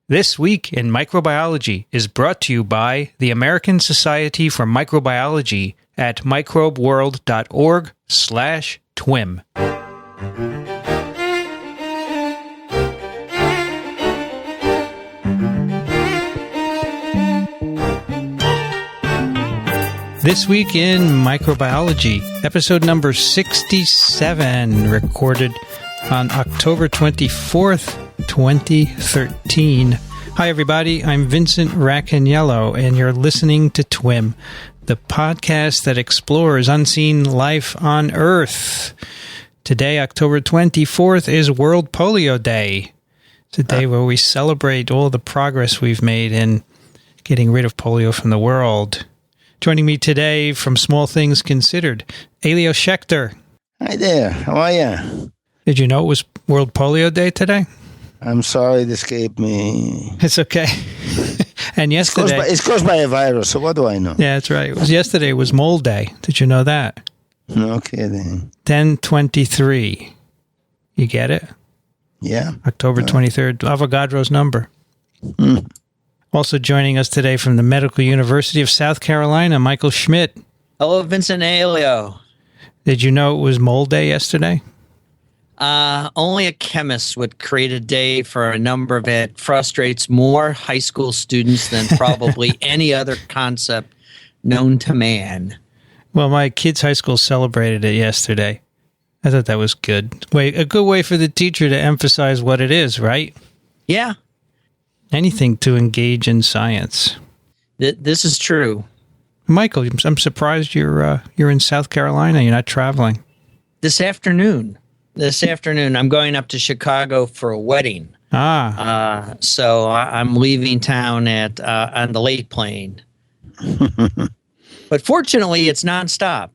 This Week in Microbiology is brought to you by the American Society for Microbiology at microbeworld.org/TWiM. This Week in Microbiology, episode number 67, recorded on October 24th, 2013. Hi, everybody. I'm Vincent Racaniello, and you're listening to TWiM, the podcast that explores unseen life on Earth. Today, October 24th, is World Polio Day. It's a day where we celebrate all the progress we've made in getting rid of polio from the world. Joining me today from Small Things Considered, Elio Schaechter. Hi there. How are you? Did you know it was World Polio Day today? I'm sorry it escaped me. It's okay. And yesterday... It's caused by a virus, so what do I know? Yeah, that's right. Yesterday was Mold Day. Did you know that? No kidding. 10/23. You get it? Yeah. October 23rd, Avogadro's number. Also joining us today from the Medical University of South Carolina, Michael Schmidt. Hello, Vincent and Elio. Did you know it was Mold Day yesterday? Only a chemist would create a day for a number that frustrates more high school students than probably any other concept known to man. Well, my kids' high school celebrated it yesterday. I thought that was good. A good way for the teacher to emphasize what it is, right? Yeah. Anything to engage in science. This is true. Michael, I'm surprised you're in South Carolina. You're not traveling. This afternoon, I'm going up to Chicago for a wedding. So I'm leaving town on the late plane. But fortunately, it's nonstop.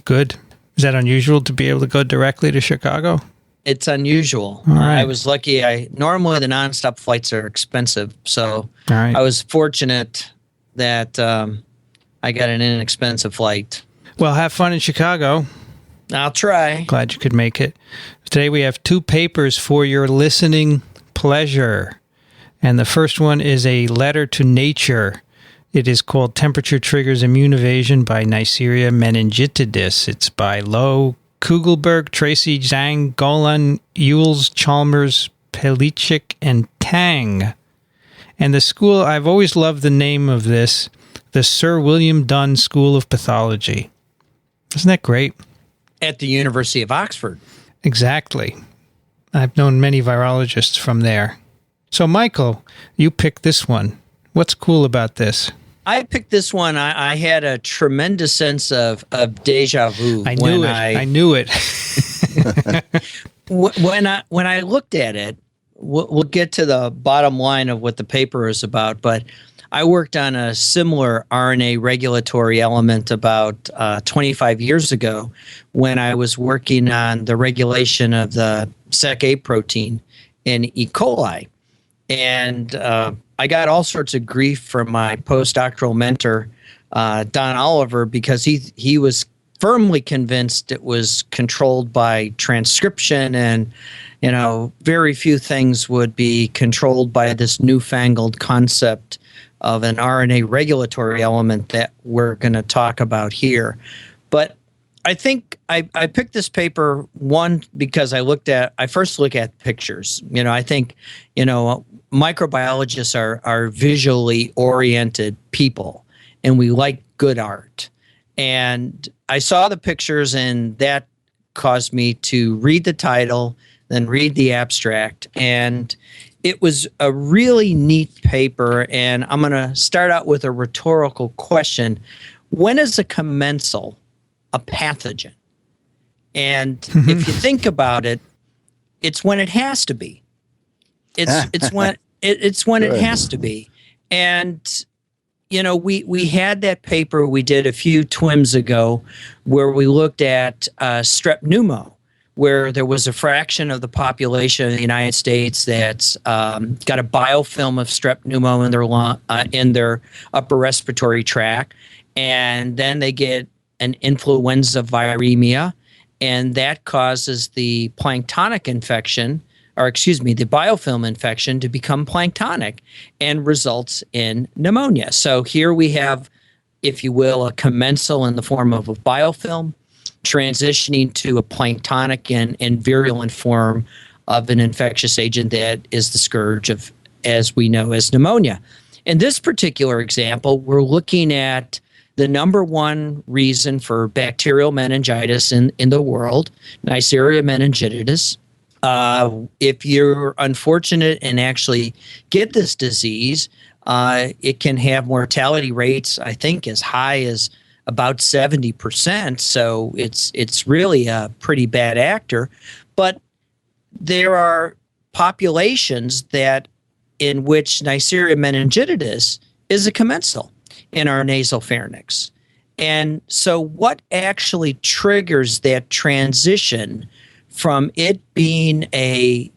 Good. Is that unusual to be able to go directly to Chicago? It's unusual. All right. I was lucky. Normally the nonstop flights are expensive, so all right. I was fortunate that I got an inexpensive flight. Well, have fun in Chicago. I'll try. Glad you could make it. Today we have two papers for your listening pleasure. And the first one is a letter to Nature. It is called Temperature Triggers Immune Evasion by Neisseria menigitidis. It's by Lowe, Kugelberg, Tracy, Zhang, Golan, Ewells, Chalmers, Pelichik, and Tang. And the school, I've always loved the name of this, the Sir William Dunn School of Pathology. Isn't that great? At the University of Oxford. Exactly. I've known many virologists from there. So, Michael, you picked this one. What's cool about this? I picked this one. I had a tremendous sense of deja vu. I knew it. When I looked at it, we'll get to the bottom line of what the paper is about, but I worked on a similar RNA regulatory element about 25 years ago when I was working on the regulation of the SEC-A protein in E. coli. And I got all sorts of grief from my postdoctoral mentor, Don Oliver, because he was firmly convinced it was controlled by transcription and, very few things would be controlled by this newfangled concept of an RNA regulatory element that we're going to talk about here. But I think I picked this paper, one, because I first look at pictures. I think, microbiologists are visually oriented people, and we like good art. And I saw the pictures, and that caused me to read the title, then read the abstract. And it was a really neat paper, and I'm going to start out with a rhetorical question. When is a commensal a pathogen? And if you think about it, it's when it has to be. It's when it has to be. And we had that paper we did a few TWiMs ago where we looked at strep pneumo, where there was a fraction of the population of the United States that's got a biofilm of strep pneumo in their upper respiratory tract, and then they get an influenza viremia, and that causes the planktonic infection the biofilm infection to become planktonic and results in pneumonia. So here we have, if you will, a commensal in the form of a biofilm transitioning to a planktonic and virulent form of an infectious agent that is the scourge of, as we know, as pneumonia. In this particular example, we're looking at the number one reason for bacterial meningitis in the world, Neisseria meningitidis. If you're unfortunate and actually get this disease, it can have mortality rates, I think, as high as about 70%. So it's really a pretty bad actor. But there are populations that in which Neisseria meningitidis is a commensal in our nasal pharynx. And so what actually triggers that transition from it being a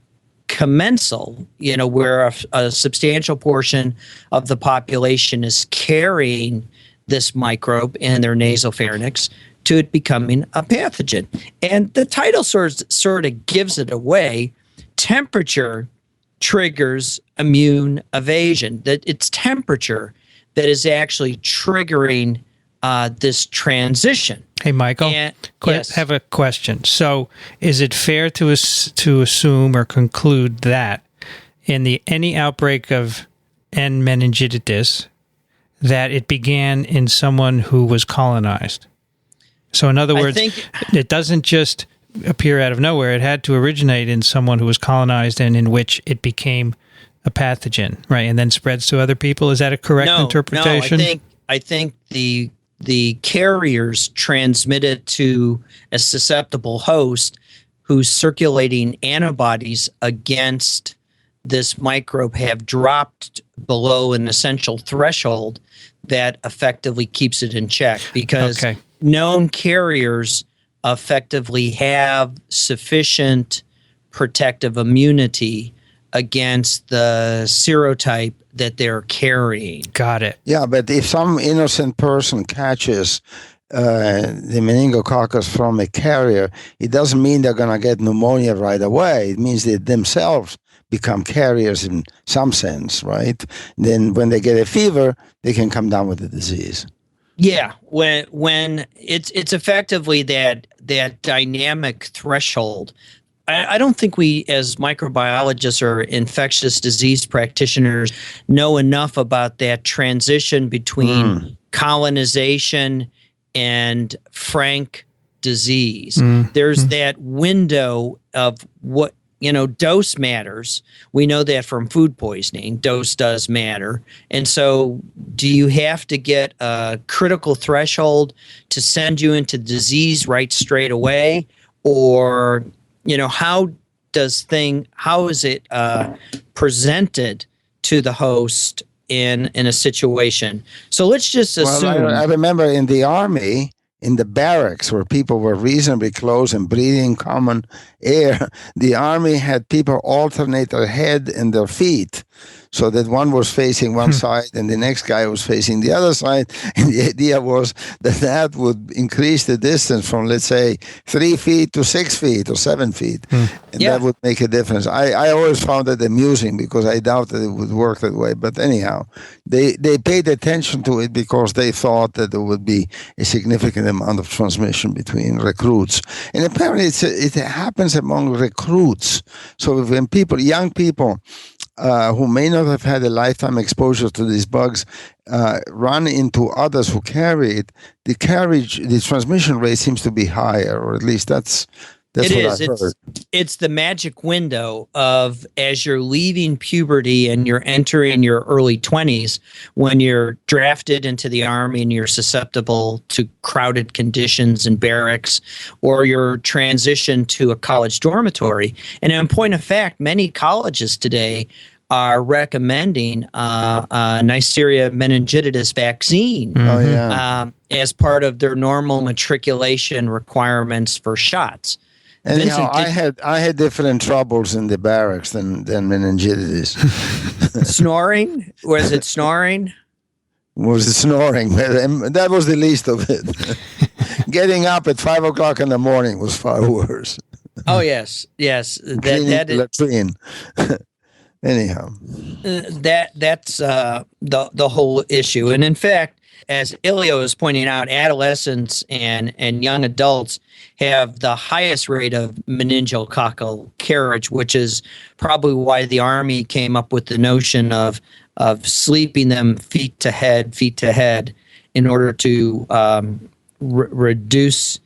commensal, where a substantial portion of the population is carrying this microbe in their nasal pharynx, to it becoming a pathogen? And the title sort of gives it away. Temperature triggers immune evasion. That it's temperature that is actually triggering this transition. Hey, Michael, yes. Have a question. So is it fair to assume or conclude that in any outbreak of N. meningitidis, that it began in someone who was colonized? So in other words, it doesn't just appear out of nowhere. It had to originate in someone who was colonized and in which it became a pathogen, right? And then spreads to other people. Is that a correct interpretation? No, I think the carriers transmitted to a susceptible host whose circulating antibodies against this microbe have dropped below an essential threshold that effectively keeps it in check, because known carriers effectively have sufficient protective immunity against the serotype that they're carrying. Got it. Yeah, but if some innocent person catches the meningococcus from a carrier, it doesn't mean they're going to get pneumonia right away. It means they themselves become carriers in some sense, right? Then when they get a fever, they can come down with the disease. Yeah, when it's effectively that dynamic threshold. I don't think we, as microbiologists or infectious disease practitioners, know enough about that transition between colonization and frank disease. There's that window of what, dose matters. We know that from food poisoning, dose does matter. And so do you have to get a critical threshold to send you into disease right straight away? Or, how is it presented to the host in a situation? So let's just assume. Well, I remember in the Army, in the barracks where people were reasonably close and breathing common air, the Army had people alternate their head and their feet, so that one was facing one side and the next guy was facing the other side. And the idea was that would increase the distance from, let's say, 3 feet to 6 feet or 7 feet. And that would make a difference. I always found it amusing because I doubt that it would work that way. But anyhow, they paid attention to it because they thought that there would be a significant amount of transmission between recruits. And apparently it happens among recruits. So when young people, who may not have had a lifetime exposure to these bugs, run into others who carry it, the transmission rate seems to be higher, or at least that's what I've heard. It's the magic window of, as you're leaving puberty and you're entering your early 20s, when you're drafted into the Army and you're susceptible to crowded conditions in barracks, or you're transitioned to a college dormitory. And in point of fact, many colleges today are recommending Neisseria meningitidis vaccine as part of their normal matriculation requirements for shots. And Vincent, I had different troubles in the barracks than meningitis. Snoring? Was it snoring? Was it snoring? That was the least of it. Getting up at 5 o'clock in the morning was far worse. Oh yes, yes. Cleaning the latrine. Anyhow, that's the whole issue. And in fact, as Elio is pointing out, adolescents and young adults have the highest rate of meningococcal carriage, which is probably why the Army came up with the notion of sleeping them feet to head, in order to reduce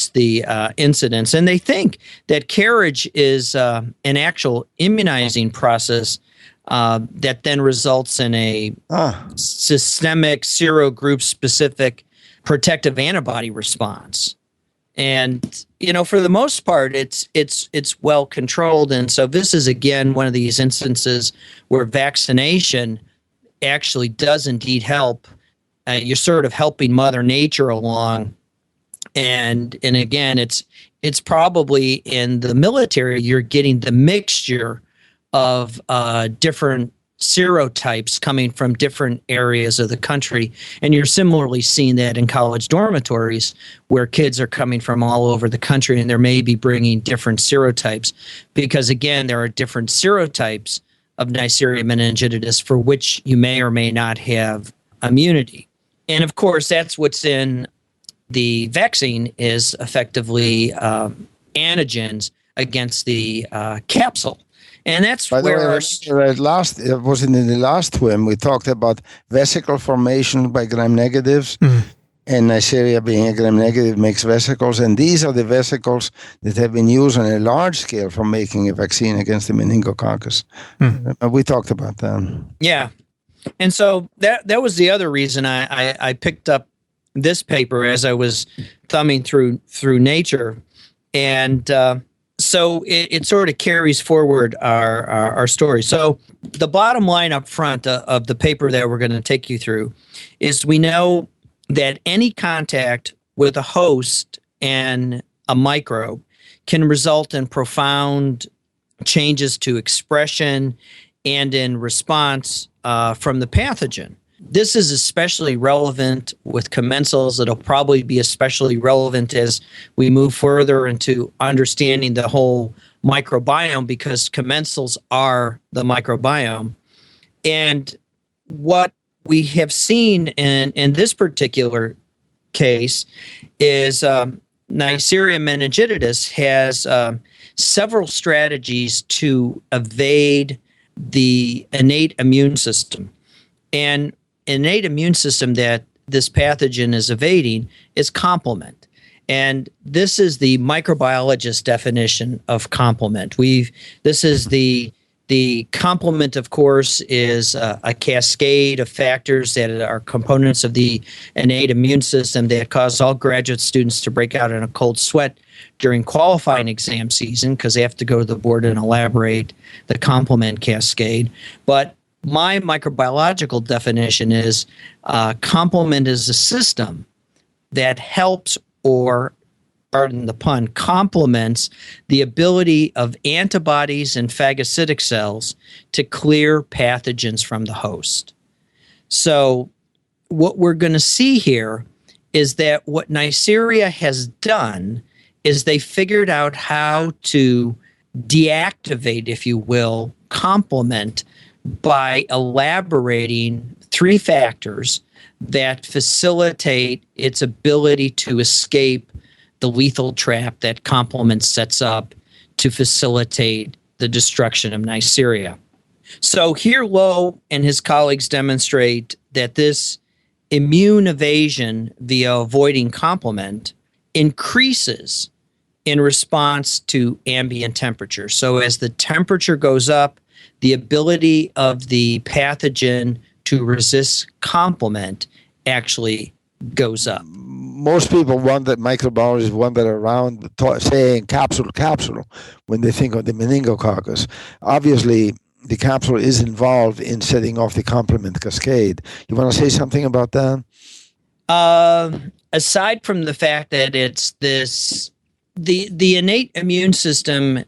the incidence. And they think that carriage is an actual immunizing process that then results in a systemic serogroup specific protective antibody response. And for the most part, it's well controlled. And so this is again one of these instances where vaccination actually does indeed help. You're sort of helping Mother Nature along. And again, it's probably in the military, you're getting the mixture of different serotypes coming from different areas of the country. And you're similarly seeing that in college dormitories where kids are coming from all over the country, and they may be bringing different serotypes because, again, there are different serotypes of Neisseria meningitidis for which you may or may not have immunity. And of course, that's what's in the vaccine is effectively antigens against the capsule. And that's by where the way, it was in the last TWiM, we talked about vesicle formation by gram-negatives, and Neisseria being a gram-negative makes vesicles, and these are the vesicles that have been used on a large scale for making a vaccine against the meningococcus. We talked about that. Yeah. And so that was the other reason I picked up this paper as I was thumbing through Nature, and so it sort of carries forward our story. So the bottom line up front of the paper that we're going to take you through is we know that any contact with a host and a microbe can result in profound changes to expression and in response from the pathogen. This is especially relevant with commensals. It'll probably be especially relevant as we move further into understanding the whole microbiome, because commensals are the microbiome. And what we have seen in this particular case is Neisseria meningitidis has several strategies to evade the innate immune system. And innate immune system that this pathogen is evading is complement. And this is the microbiologist definition of complement. This is the complement, of course, is a cascade of factors that are components of the innate immune system that cause all graduate students to break out in a cold sweat during qualifying exam season because they have to go to the board and elaborate the complement cascade. But my microbiological definition is complement is a system that helps, or pardon the pun, complements the ability of antibodies and phagocytic cells to clear pathogens from the host. So what we're going to see here is that what Neisseria has done is they figured out how to deactivate, if you will, complement by elaborating three factors that facilitate its ability to escape the lethal trap that complement sets up to facilitate the destruction of Neisseria. So here Lowe and his colleagues demonstrate that this immune evasion via avoiding complement increases in response to ambient temperature. So as the temperature goes up, the ability of the pathogen to resist complement actually goes up. Most people microbiologists wander around saying capsule when they think of the meningococcus. Obviously, the capsule is involved in setting off the complement cascade. You want to say something about that? Aside from the fact that it's the innate immune system,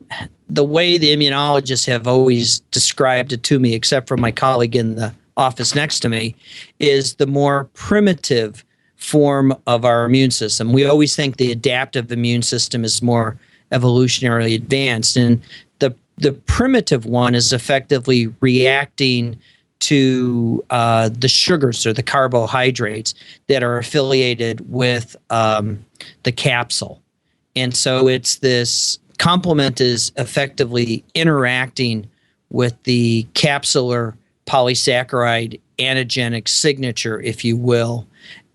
the way the immunologists have always described it to me, except for my colleague in the office next to me, is the more primitive form of our immune system. We always think the adaptive immune system is more evolutionarily advanced. And the primitive one is effectively reacting to the sugars or the carbohydrates that are affiliated with the capsule. And so it's this complement is effectively interacting with the capsular polysaccharide antigenic signature, if you will.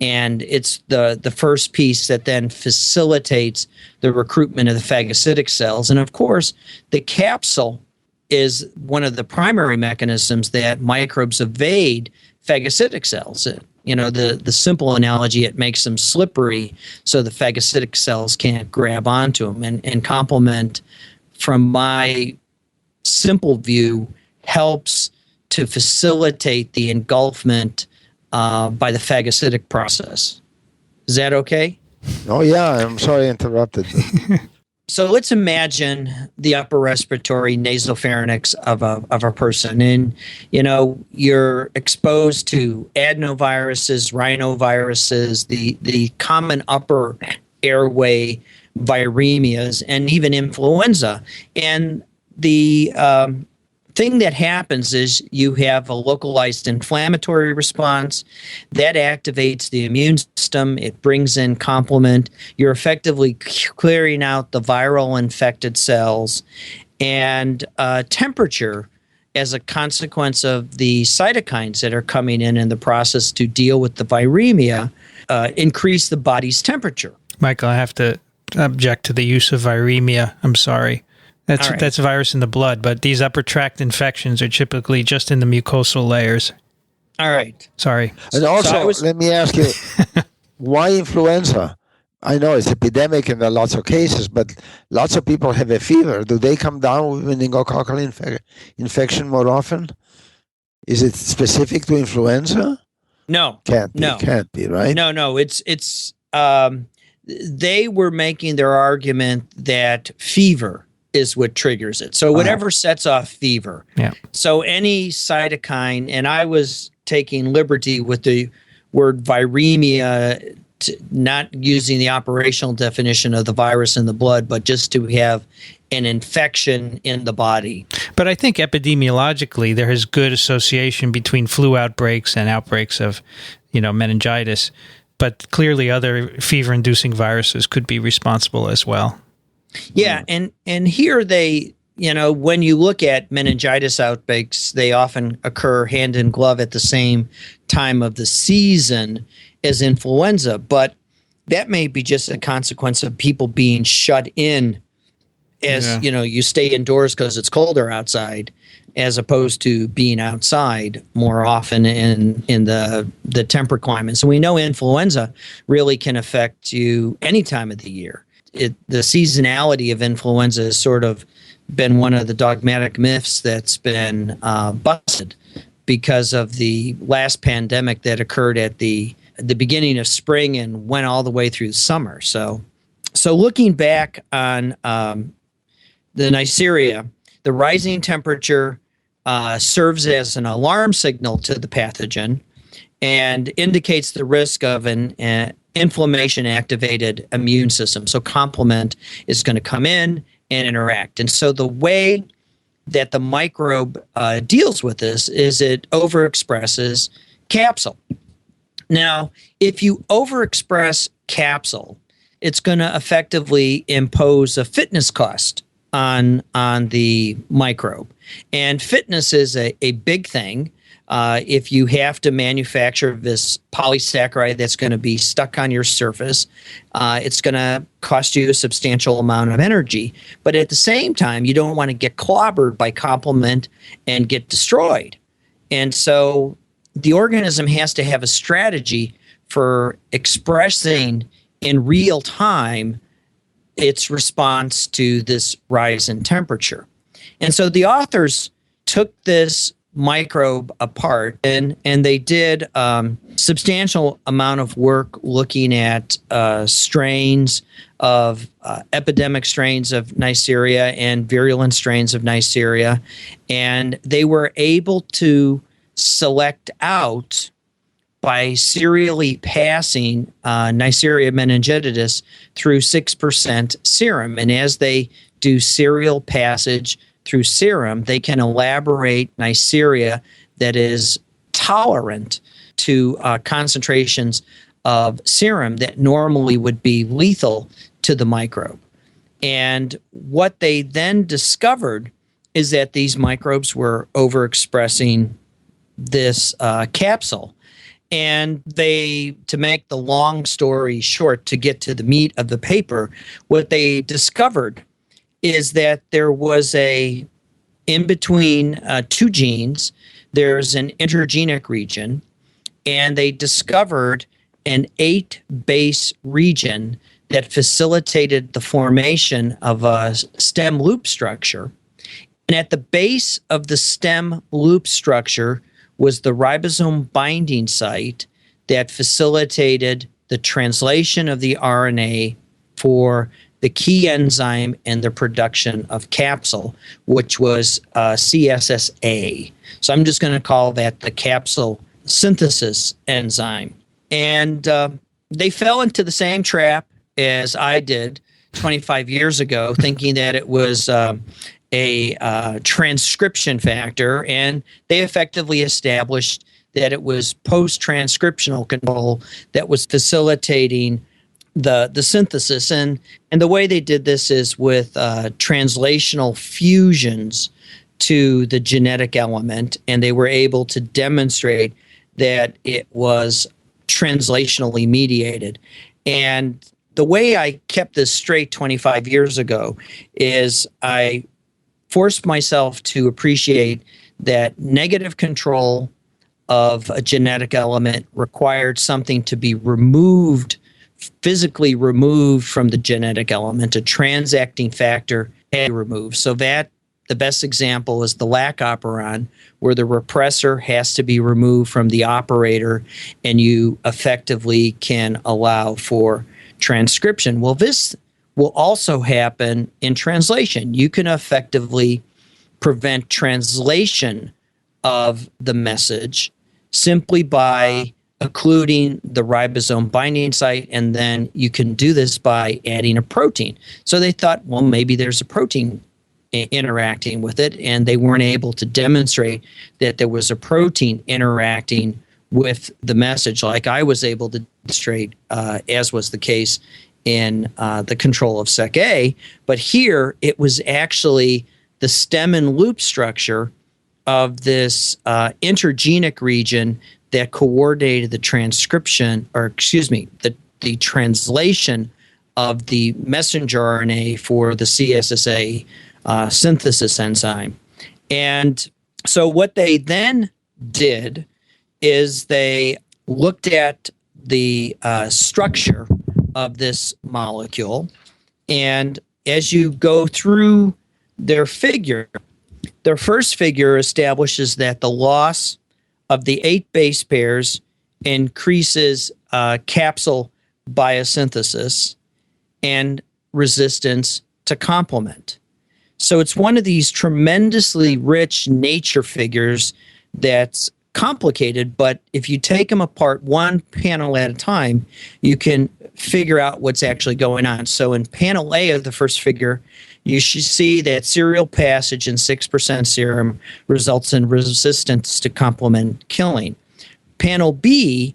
And it's the first piece that then facilitates the recruitment of the phagocytic cells. And of course, the capsule is one of the primary mechanisms that microbes evade phagocytic cells. You know, the simple analogy, it makes them slippery so the phagocytic cells can't grab onto them. And complement, from my simple view, helps to facilitate the engulfment by the phagocytic process. Is that okay? Oh, yeah. I'm sorry I interrupted. So let's imagine the upper respiratory nasopharynx of a person. And, you know, you're exposed to adenoviruses, rhinoviruses, the common upper airway viremias, and even influenza. And the thing that happens is you have a localized inflammatory response that activates the immune system. It brings in complement. You're effectively clearing out the viral infected cells, and temperature, as a consequence of the cytokines that are coming in the process to deal with the viremia, increase the body's temperature. Michael, I have to object to the use of viremia. I'm sorry. That's a virus in the blood, but these upper tract infections are typically just in the mucosal layers. All right. Sorry. And also, let me ask you, why influenza? I know it's epidemic and there are lots of cases, but lots of people have a fever. Do they come down with meningococcal infection more often? Is it specific to influenza? No. Can't be, right? No. It's they were making their argument that fever is what triggers it. So whatever sets off fever. Yeah. So any cytokine, and I was taking liberty with the word viremia, not using the operational definition of the virus in the blood, but just to have an infection in the body. But I think epidemiologically there is good association between flu outbreaks and outbreaks of, meningitis. But clearly other fever-inducing viruses could be responsible as well. Yeah, and here they, when you look at meningitis outbreaks, they often occur hand in glove at the same time of the season as influenza. But that may be just a consequence of people being shut in as, you stay indoors because it's colder outside, as opposed to being outside more often in the temperate climates. So we know influenza really can affect you any time of the year. The seasonality of influenza has sort of been one of the dogmatic myths that's been busted because of the last pandemic that occurred at the beginning of spring and went all the way through summer. So looking back on the Neisseria, the rising temperature serves as an alarm signal to the pathogen and indicates the risk of an inflammation-activated immune system. So complement is going to come in and interact. And so the way that the microbe deals with this is it overexpresses capsule. Now, if you overexpress capsule, it's going to effectively impose a fitness cost on the microbe. And fitness is a big thing. If you have to manufacture this polysaccharide that's going to be stuck on your surface, it's going to cost you a substantial amount of energy. But at the same time, you don't want to get clobbered by complement and get destroyed. And so the organism has to have a strategy for expressing in real time its response to this rise in temperature. And so the authors took this microbe apart and they did substantial amount of work looking at strains of epidemic strains of Neisseria and virulent strains of Neisseria, and they were able to select out by serially passing Neisseria meningitidis through 6% serum. And as they do serial passage through serum, they can elaborate Neisseria that is tolerant to concentrations of serum that normally would be lethal to the microbe. And what they then discovered is that these microbes were overexpressing this capsule. And they, to make the long story short, to get to the meat of the paper, what they discovered is that there was in between two genes, there's an intergenic region, and they discovered an 8-base region that facilitated the formation of a stem loop structure. And at the base of the stem loop structure was the ribosome binding site that facilitated the translation of the RNA for the key enzyme and the production of capsule, which was CSSA. So I'm just going to call that the capsule synthesis enzyme. And they fell into the same trap as I did 25 years ago, thinking that it was a transcription factor, and they effectively established that it was post-transcriptional control that was facilitating the synthesis. And the way they did this is with translational fusions to the genetic element, and they were able to demonstrate that it was translationally mediated. And the way I kept this straight 25 years ago is I forced myself to appreciate that negative control of a genetic element required something to be removed, physically removed from the genetic element, a transacting factor had to be removed. So that the best example is the lac operon, where the repressor has to be removed from the operator, and you effectively can allow for transcription. Well, this will also happen in translation. You can effectively prevent translation of the message simply by occluding the ribosome binding site, and then you can do this by adding a protein. So they thought, well, maybe there's a protein interacting with it, and they weren't able to demonstrate that there was a protein interacting with the message like I was able to demonstrate, as was the case in the control of SEC-A. But here it was actually the stem and loop structure of this intergenic region that coordinated the transcription, or excuse me, the translation of the messenger RNA for the CSSA synthesis enzyme. And so what they then did is they looked at the structure of this molecule, and as you go through their figure, their first figure establishes that the loss of the 8 base pairs increases capsule biosynthesis and resistance to complement. So it's one of these tremendously rich nature figures that's complicated, but if you take them apart one panel at a time, you can figure out what's actually going on. So in panel A of the first figure, you should see that serial passage in 6% serum results in resistance to complement killing. Panel B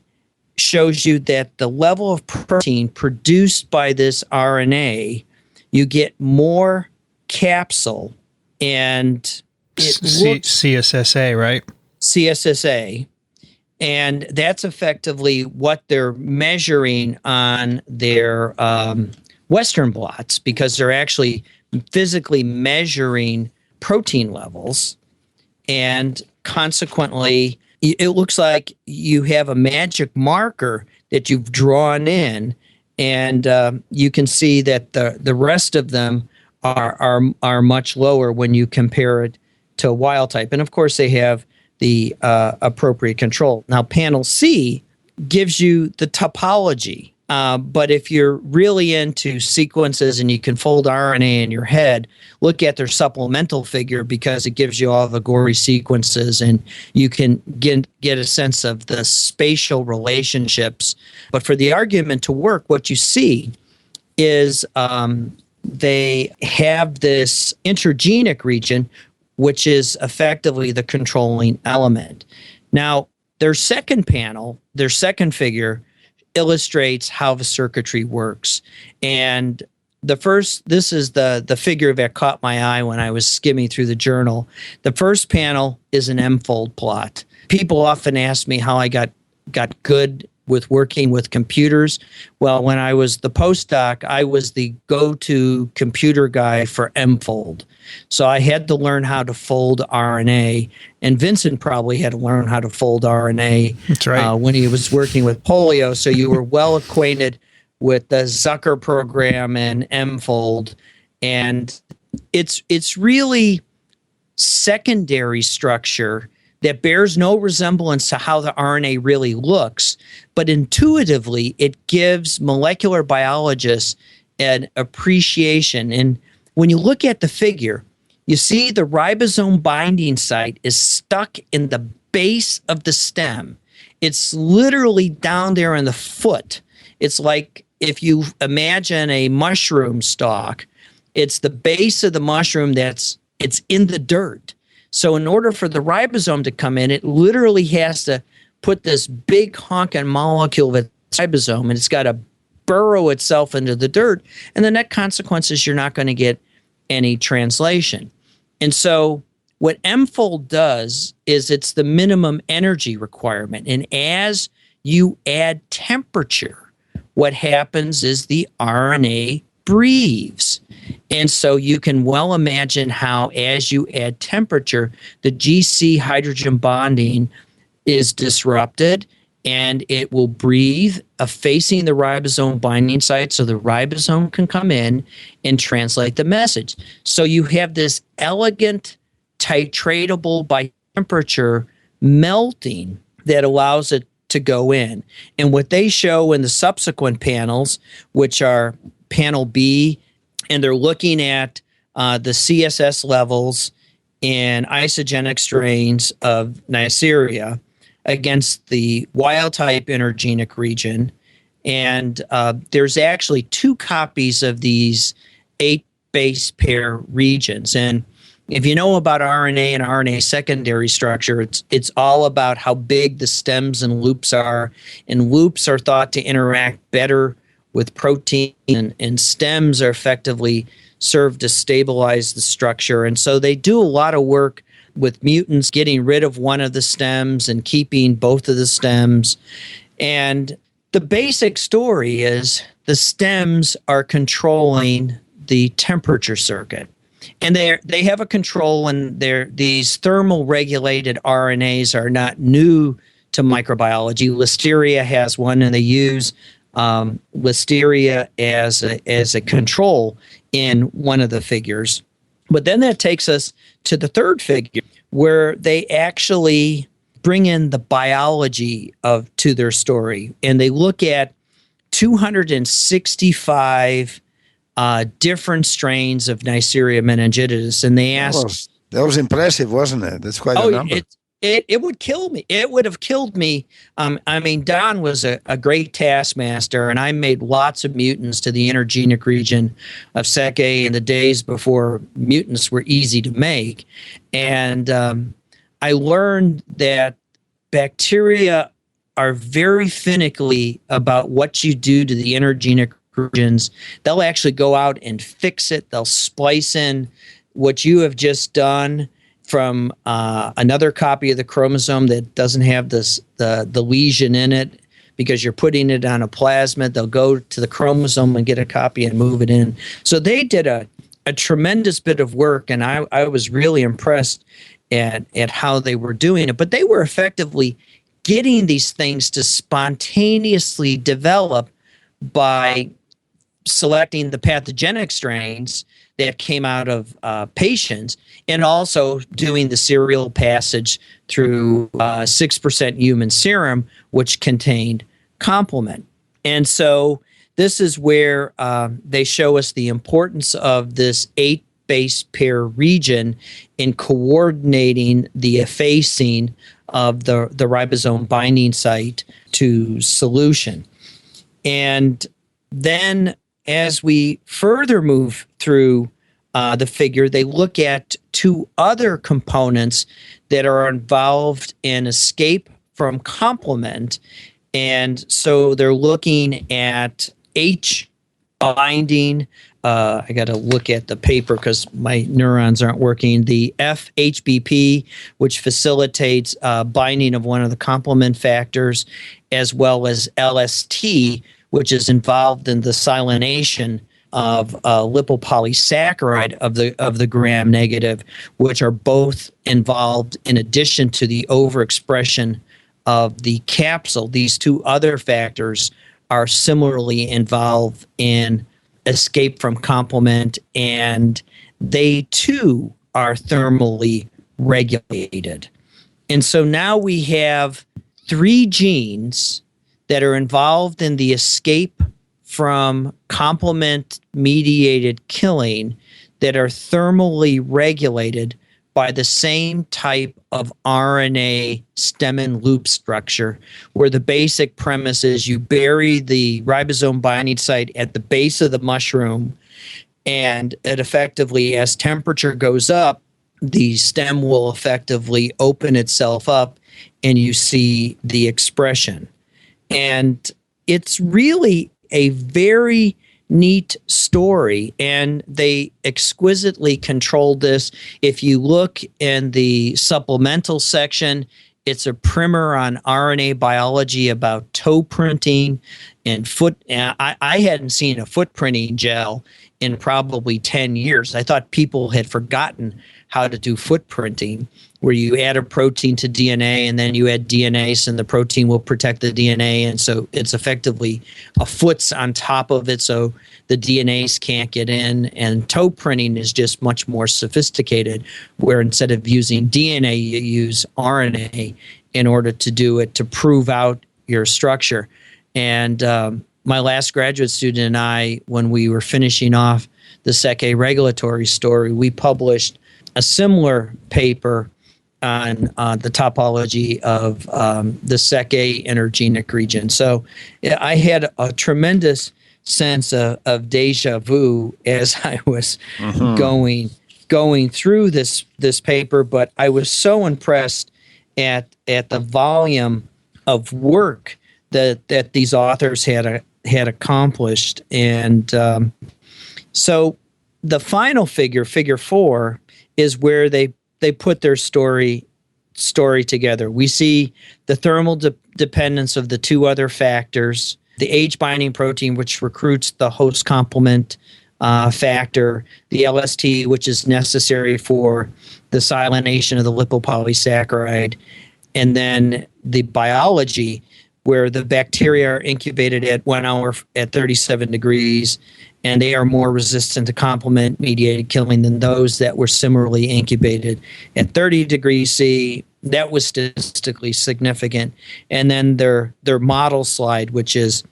shows you that the level of protein produced by this RNA, you get more capsule, and it looks CSSA, right? CSSA, and that's effectively what they're measuring on their Western blots, because they're actually physically measuring protein levels, and consequently it looks like you have a magic marker that you've drawn in, and you can see that the rest of them are much lower when you compare it to wild type. And of course they have the appropriate control. Now panel C gives you the topology But if you're really into sequences and you can fold RNA in your head, look at their supplemental figure because it gives you all the gory sequences and you can get a sense of the spatial relationships. But for the argument to work, what you see is they have this intergenic region, which is effectively the controlling element. Now, their second panel, their second figure, illustrates how the circuitry works. And this is the figure that caught my eye when I was skimming through the journal. The first panel is an M-fold plot. People often ask me how I got good with working with computers. Well, when I was the postdoc, I was the go-to computer guy for M-fold. So I had to learn how to fold RNA, and Vincent probably had to learn how to fold RNA. That's right. When he was working with polio. So you were well acquainted with the Zucker program and M-fold. And it's really secondary structure that bears no resemblance to how the RNA really looks, but intuitively it gives molecular biologists an appreciation. And when you look at the figure, you see the ribosome binding site is stuck in the base of the stem. It's literally down there in the foot. It's like if you imagine a mushroom stalk, it's the base of the mushroom it's in the dirt. So in order for the ribosome to come in, it literally has to put this big honking molecule with ribosome, and it's got to burrow itself into the dirt. And the net consequence is you're not going to get any translation. And so what M-fold does is it's the minimum energy requirement. And as you add temperature, what happens is the RNA breathes. And so you can well imagine how as you add temperature, the GC hydrogen bonding is disrupted and it will breathe, facing the ribosome binding site so the ribosome can come in and translate the message. So you have this elegant, titratable by temperature melting that allows it to go in. And what they show in the subsequent panels, which are panel B, and they're looking at the CSS levels in isogenic strains of Neisseria against the wild-type intergenic region. And there's actually 2 copies of these 8 base pair regions. And if you know about RNA and RNA secondary structure, it's all about how big the stems and loops are. And loops are thought to interact better with protein, and stems are effectively served to stabilize the structure. And so they do a lot of work with mutants, getting rid of one of the stems and keeping both of the stems. And the basic story is the stems are controlling the temperature circuit. And they have a control, and these thermal regulated RNAs are not new to microbiology. Listeria has one, and they use Listeria as a control in one of the figures. But then that takes us to the third figure, where they actually bring in the biology to their story, and they look at 265 different strains of Neisseria meningitidis, and they ask. That was impressive, wasn't it? That's quite a number. It would kill me. It would have killed me. I mean, Don was a great taskmaster, and I made lots of mutants to the intergenic region of Sec A in the days before mutants were easy to make. And I learned that bacteria are very finicky about what you do to the intergenic regions. They'll actually go out and fix it. They'll splice in what you have just done from another copy of the chromosome that doesn't have the lesion in it, because you're putting it on a plasmid. They'll go to the chromosome and get a copy and move it in. So they did a tremendous bit of work, and I was really impressed at how they were doing it. But they were effectively getting these things to spontaneously develop by selecting the pathogenic strains that came out of patients, and also doing the serial passage through 6% human serum, which contained complement. And so this is where they show us the importance of this 8 base pair region in coordinating the effacing of the ribosome binding site to solution. And then as we further move through the figure, they look at 2 other components that are involved in escape from complement. And so they're looking at H binding. I got to look at the paper because my neurons aren't working. The FHBP, which facilitates binding of one of the complement factors, as well as LST, which is involved in the silination of lipopolysaccharide of the gram negative, which are both involved in addition to the overexpression of the capsule. These 2 other factors are similarly involved in escape from complement, and they too are thermally regulated. And so now we have 3 genes that are involved in the escape from complement-mediated killing that are thermally regulated by the same type of RNA stem and loop structure, where the basic premise is you bury the ribosome binding site at the base of the mushroom, and it effectively, as temperature goes up, the stem will effectively open itself up and you see the expression. And it's really a very neat story, and they exquisitely controlled this. If you look in the supplemental section, it's a primer on RNA biology about toe printing and foot. I hadn't seen a foot printing gel in probably 10 years. I thought people had forgotten how to do foot printing, where you add a protein to DNA and then you add DNase and the protein will protect the DNA. And so it's effectively a foot's on top of it, so the DNase can't get in. And toe printing is just much more sophisticated, where instead of using DNA, you use RNA in order to do it, to prove out your structure. And my last graduate student and I, when we were finishing off the SEC-A regulatory story, we published a similar paper on the topology of the SEC-A intergenic region. So I had a tremendous sense of deja vu as I was going through this paper, but I was so impressed at the volume of work that these authors had accomplished. And so the final figure 4, is where they put their story together. We see the thermal dependence of the 2 other factors, the H-binding protein, which recruits the host complement factor, the LST, which is necessary for the silination of the lipopolysaccharide, and then the biology, where the bacteria are incubated at 1 hour at 37 degrees, and they are more resistant to complement-mediated killing than those that were similarly incubated at 30 degrees C. That was statistically significant. And then their model slide, which is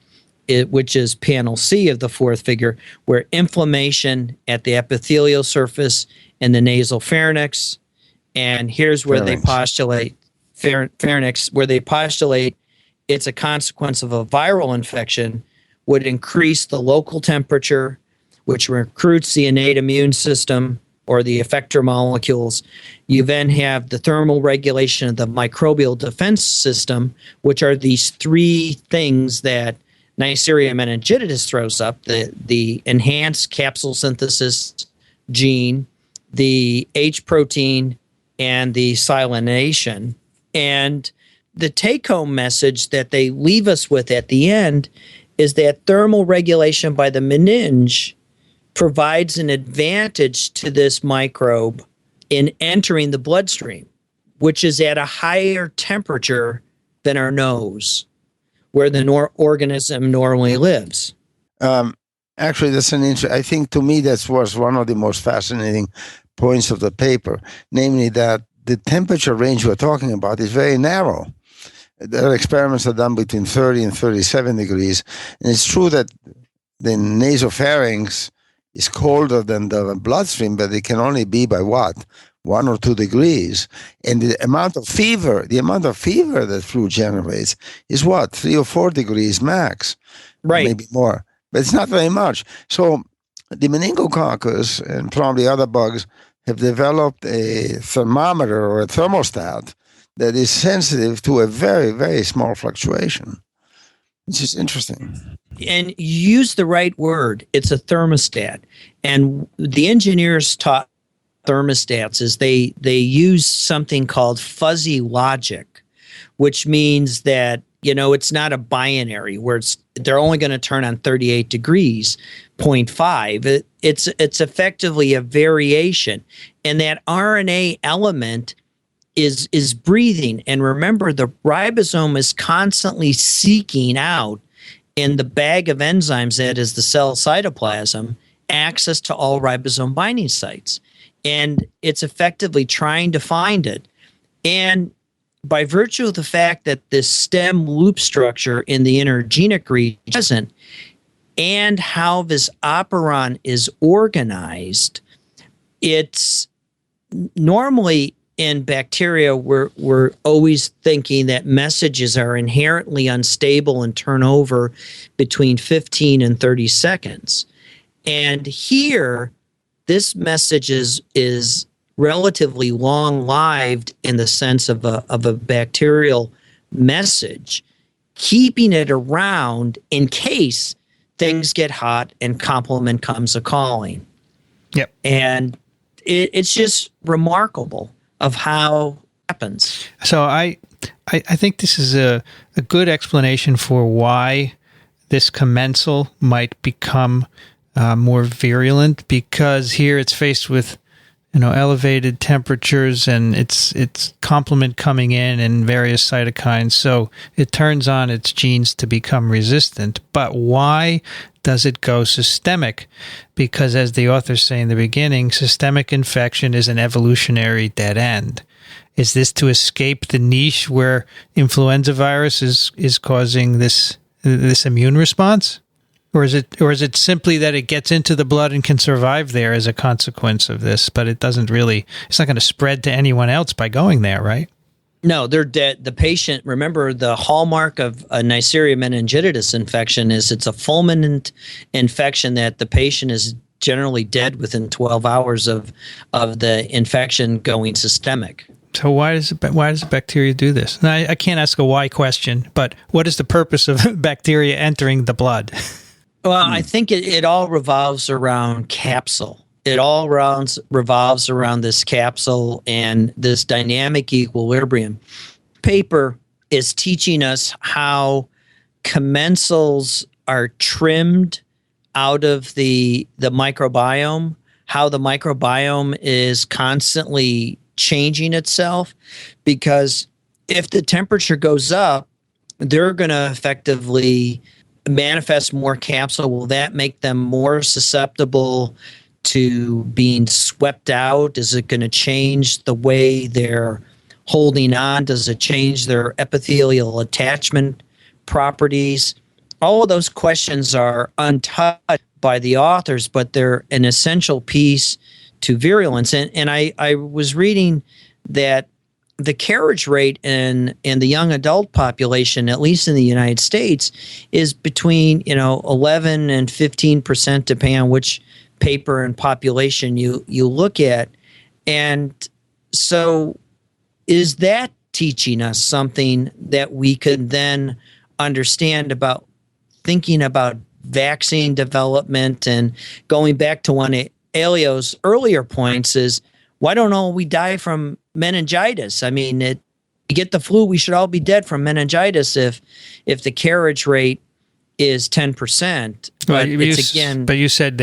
panel C of the 4th figure, where inflammation at the epithelial surface and the nasal pharynx, and here's where they postulate pharynx, where they postulate it's a consequence of a viral infection, would increase the local temperature, which recruits the innate immune system or the effector molecules. You then have the thermal regulation of the microbial defense system, which are these 3 things that Neisseria meningitidis throws up: the enhanced capsule synthesis gene, the H protein, and the silination. And the take-home message that they leave us with at the end is that thermal regulation by the meninge provides an advantage to this microbe in entering the bloodstream, which is at a higher temperature than our nose, where the organism normally lives. Actually, that's I think to me that was one of the most fascinating points of the paper, namely that the temperature range we're talking about is very narrow. Their experiments are done between 30 and 37 degrees. And it's true that the nasopharynx is colder than the bloodstream, but it can only be by what? 1 or 2 degrees. And the amount of fever that flu generates is what? 3 or 4 degrees max. Right. Maybe more. But it's not very much. So the meningococcus and probably other bugs have developed a thermometer or a thermostat that is sensitive to a very, very small fluctuation. It's just interesting. And you use the right word. It's a thermostat. And the engineers taught thermostats is they use something called fuzzy logic, which means that, it's not a binary where they're only going to turn on 38 degrees, 0.5. It's effectively a variation. And that RNA element is breathing. And remember, the ribosome is constantly seeking out in the bag of enzymes that is the cell cytoplasm access to all ribosome binding sites. And it's effectively trying to find it. And by virtue of the fact that this stem loop structure in the intergenic region isn't, and how this operon is organized, it's normally in bacteria, we're always thinking that messages are inherently unstable and turn over between 15 and 30 seconds. And here, this message is relatively long-lived in the sense of a bacterial message, keeping it around in case things get hot and complement comes a-calling. Yep. And it's just remarkable of how it happens. So I think this is a good explanation for why this commensal might become more virulent, because here it's faced with elevated temperatures and it's complement coming in and various cytokines, so it turns on its genes to become resistant. But why does it go systemic? Because as the authors say in the beginning, systemic infection is an evolutionary dead end. Is this to escape the niche where influenza virus is causing this immune response? Or is it simply that it gets into the blood and can survive there as a consequence of this, but it's not going to spread to anyone else by going there, right? No, they're dead. The patient, remember, the hallmark of a Neisseria meningitidis infection is it's a fulminant infection that the patient is generally dead within 12 hours of the infection going systemic. So why does the bacteria do this? Now, I can't ask a why question, but what is the purpose of bacteria entering the blood? Well, I think it all revolves around capsule. It all revolves around this capsule and this dynamic equilibrium. Paper is teaching us how commensals are trimmed out of the microbiome, how the microbiome is constantly changing itself, because if the temperature goes up, they're going to effectively manifest more capsule. Will that make them more susceptible to being swept out? Is it going to change the way they're holding on? Does it change their epithelial attachment properties? All of those questions are untouched by the authors, but they're an essential piece to virulence. And I was reading that the carriage rate in the young adult population, at least in the United States, is between 11 and 15%, depending on which paper and population you look at. And so, is that teaching us something that we could then understand about thinking about vaccine development? And going back to one of Elio's earlier points is, why don't all we die from meningitis? I mean, you get the flu, we should all be dead from meningitis if the carriage rate is 10%. But but you said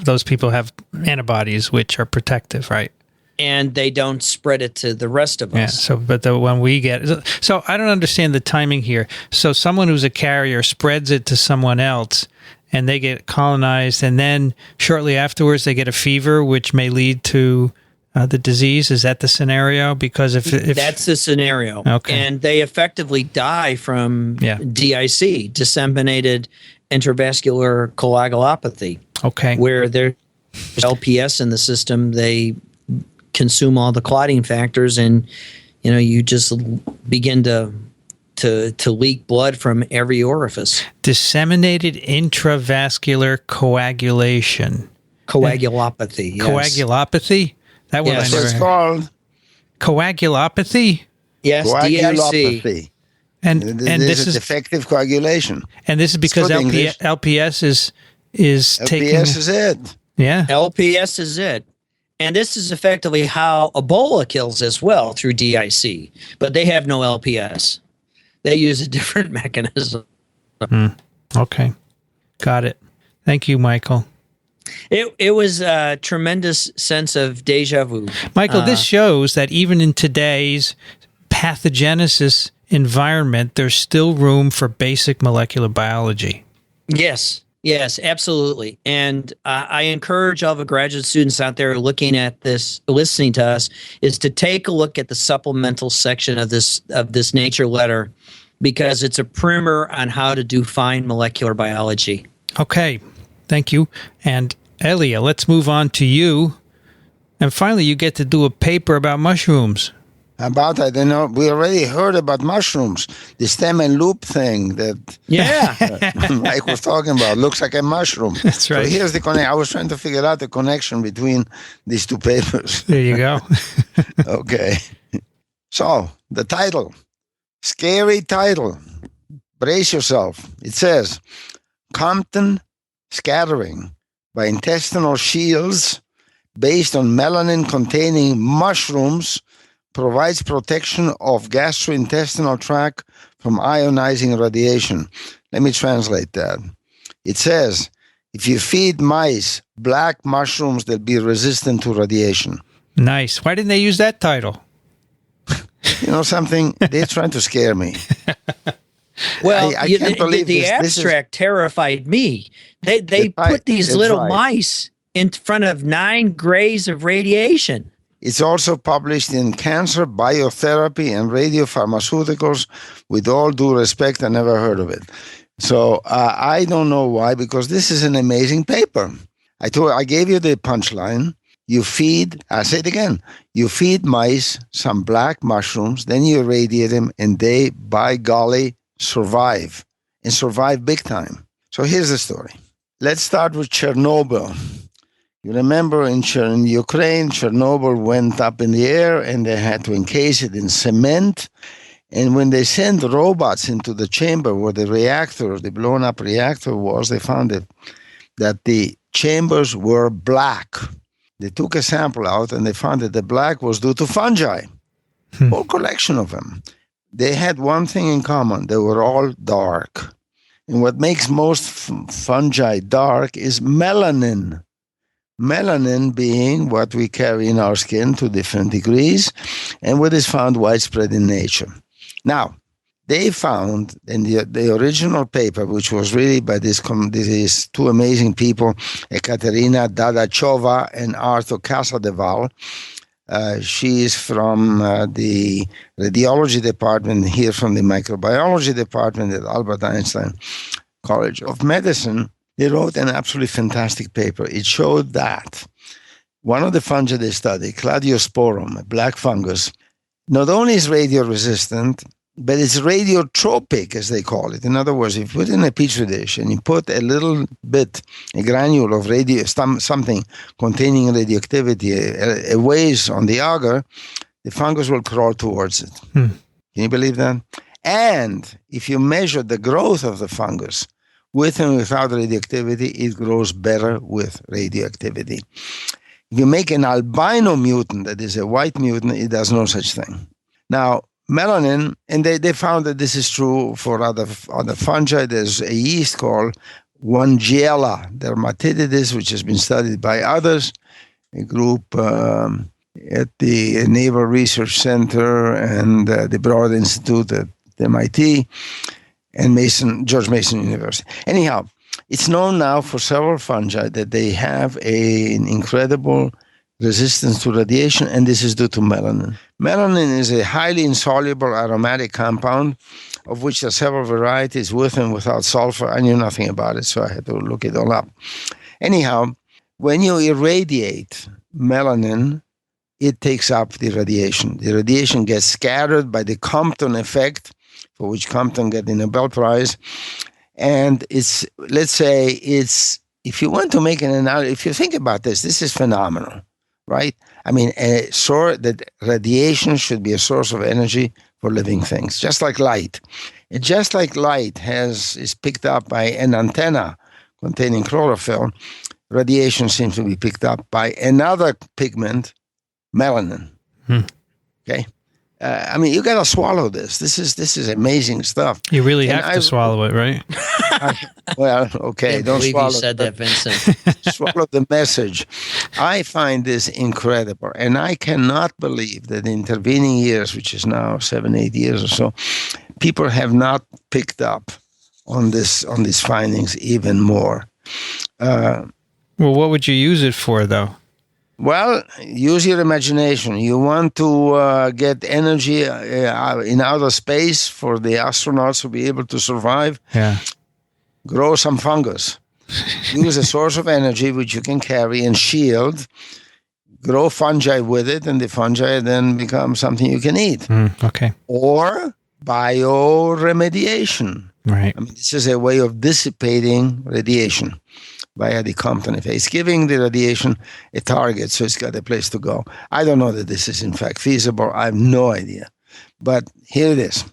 those people have antibodies which are protective, right? And they don't spread it to the rest of us. Yeah. So, but when we get I don't understand the timing here. So, someone who's a carrier spreads it to someone else, and they get colonized, and then shortly afterwards they get a fever, which may lead to the disease? Is that the scenario? Because if that's the scenario, okay, and they effectively die from DIC, disseminated intravascular coagulopathy. Okay, where there's LPS in the system, they consume all the clotting factors, and you just begin to leak blood from every orifice. Disseminated intravascular coagulation. Coagulopathy. Yes. Coagulopathy? That one That's I what never it's heard. called. Coagulopathy? Yes, Coagulopathy. DIC. And this is defective coagulation. And this is because LPS is taking. LPS is it. Yeah. LPS is it. And this is effectively how Ebola kills as well, through DIC. But they have no LPS. They use a different mechanism. Okay. Got it. Thank you, Michael. It was a tremendous sense of deja vu. Michael, this shows that even in today's pathogenesis environment, there's still room for basic molecular biology. Yes, absolutely. And I encourage all the graduate students out there looking at this, listening to us, is to take a look at the supplemental section of this Nature letter, because it's a primer on how to do fine molecular biology. Okay. Thank you. And Elio, let's move on to you. And finally, you get to do a paper about mushrooms. About, I don't know, we already heard about mushrooms, the stem and loop thing that Mike was talking about. Looks like a mushroom. That's right. So here's the connection. I was trying to figure out the connection between these two papers. There you go. Okay. So, the title. Scary title. Brace yourself. It says, Compton scattering by intestinal shields based on melanin-containing mushrooms provides protection of gastrointestinal tract from ionizing radiation. Let me translate that. It says, if you feed mice black mushrooms, they'll be resistant to radiation. Nice. Why didn't they use that title? You know something? They're trying to scare me. Well, I can't believe the this. abstract terrified me. They put these little mice in front of 9 grays of radiation. It's also published in Cancer, Biotherapy, and Radiopharmaceuticals. With all due respect, I never heard of it. So I don't know why, because this is an amazing paper. I gave you the punchline. You feed, I say it again, you feed mice some black mushrooms, then you irradiate them, and they, by golly, survive, and survive big time. So here's the story. Let's start with Chernobyl. You remember in Ukraine, Chernobyl went up in the air, and they had to encase it in cement. And when they sent robots into the chamber where the reactor, the blown-up reactor was, they found that the chambers were black. They took a sample out, and they found that the black was due to fungi, whole collection of them. They had one thing in common. They were all dark. And what makes most fungi dark is melanin. Melanin being what we carry in our skin to different degrees, and what is found widespread in nature. Now, they found in the original paper, which was really by these two amazing people, Ekaterina Dadachova and Arthur Casadeval. She is from the radiology department here, from the microbiology department at Albert Einstein College of Medicine. They wrote an absolutely fantastic paper. It showed that one of the fungi they studied, Cladiosporum, a black fungus, not only is radio-resistant, but it's radiotropic, as they call it. In other words, if you put it in a petri dish and you put a little bit, a granule of something containing radioactivity, a ways on the agar, the fungus will crawl towards it. Can you believe that? And if you measure the growth of the fungus with and without radioactivity, it grows better with radioactivity. If you make an albino mutant, that is a white mutant, it does no such thing. Now, melanin, and they found that this is true for other fungi. There's a yeast called Weigelia dermatitidis, which has been studied by others, a group at the Naval Research Center and the Broad Institute at MIT and George Mason University. Anyhow, it's known now for several fungi that they have an incredible resistance to radiation, and this is due to melanin. Melanin is a highly insoluble aromatic compound, of which there are several varieties with and without sulfur. I knew nothing about it, so I had to look it all up. Anyhow, when you irradiate melanin, it takes up the radiation. The radiation gets scattered by the Compton effect, for which Compton got the Nobel Prize. And it's, let's say, it's, if you want to make an analogy, if you think about this, this is phenomenal, right? I mean, that radiation should be a source of energy for living things, just like light. And just like light is picked up by an antenna containing chlorophyll, radiation seems to be picked up by another pigment, melanin. Okay? I mean, you got to swallow this. This is amazing stuff. You really have to swallow it, right? Well, okay, I don't believe swallow you said that, Vincent. Swallow the message. I find this incredible, and I cannot believe that in intervening years, which is now 7-8 years or so, people have not picked up on these findings even more. Well, what would you use it for, though? Well, use your imagination. You want to get energy in outer space for the astronauts to be able to survive? Yeah. Grow some fungus. Use a source of energy which you can carry and shield. Grow fungi with it, and the fungi then become something you can eat. Okay. Or bioremediation. Right. I mean, this is a way of dissipating radiation via the Compton effect. It's giving the radiation a target, so it's got a place to go. I don't know that this is in fact feasible. I have no idea. But here it is.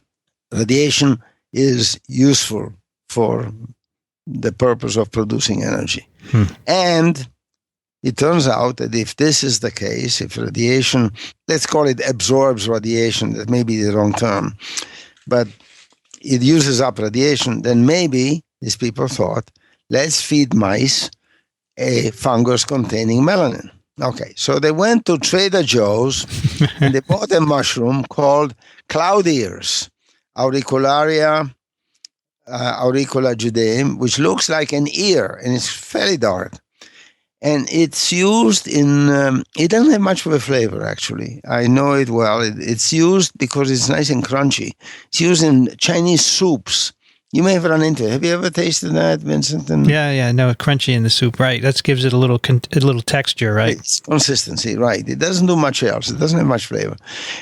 Radiation is useful for the purpose of producing energy. And it turns out that if this is the case, if radiation, let's call it absorbs radiation, that may be the wrong term, but it uses up radiation, then maybe these people thought, let's feed mice a fungus containing melanin. Okay, so they went to Trader Joe's and they bought a mushroom called cloud ears, Auricularia judaeum, which looks like an ear, and it's fairly dark. And it's used in, it doesn't have much of a flavor, actually. I know it well. It's used because it's nice and crunchy. It's used in Chinese soups. You may have run into it. Have you ever tasted that, Vincent? Yeah, no, crunchy in the soup, right? That gives it a little texture, right? It's consistency, right. It doesn't do much else. It doesn't have much flavor.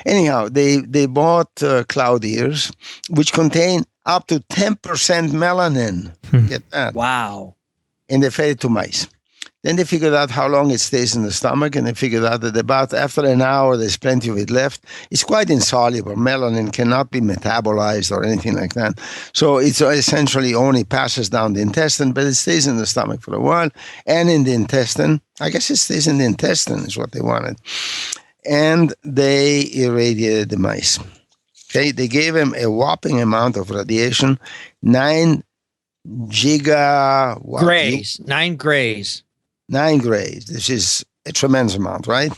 Anyhow, they bought cloud ears, which contain up to 10% melanin. Get that? Wow. And they fed it to mice. Then they figured out how long it stays in the stomach, and they figured out that about after an hour, there's plenty of it left. It's quite insoluble. Melanin cannot be metabolized or anything like that. So it's essentially only passes down the intestine, but it stays in the stomach for a while. And in the intestine, I guess it stays in the intestine is what they wanted. And they irradiated the mice. Okay, they gave them a whopping amount of radiation, 9 grays. 9 grays. 9 grays. This is a tremendous amount, right?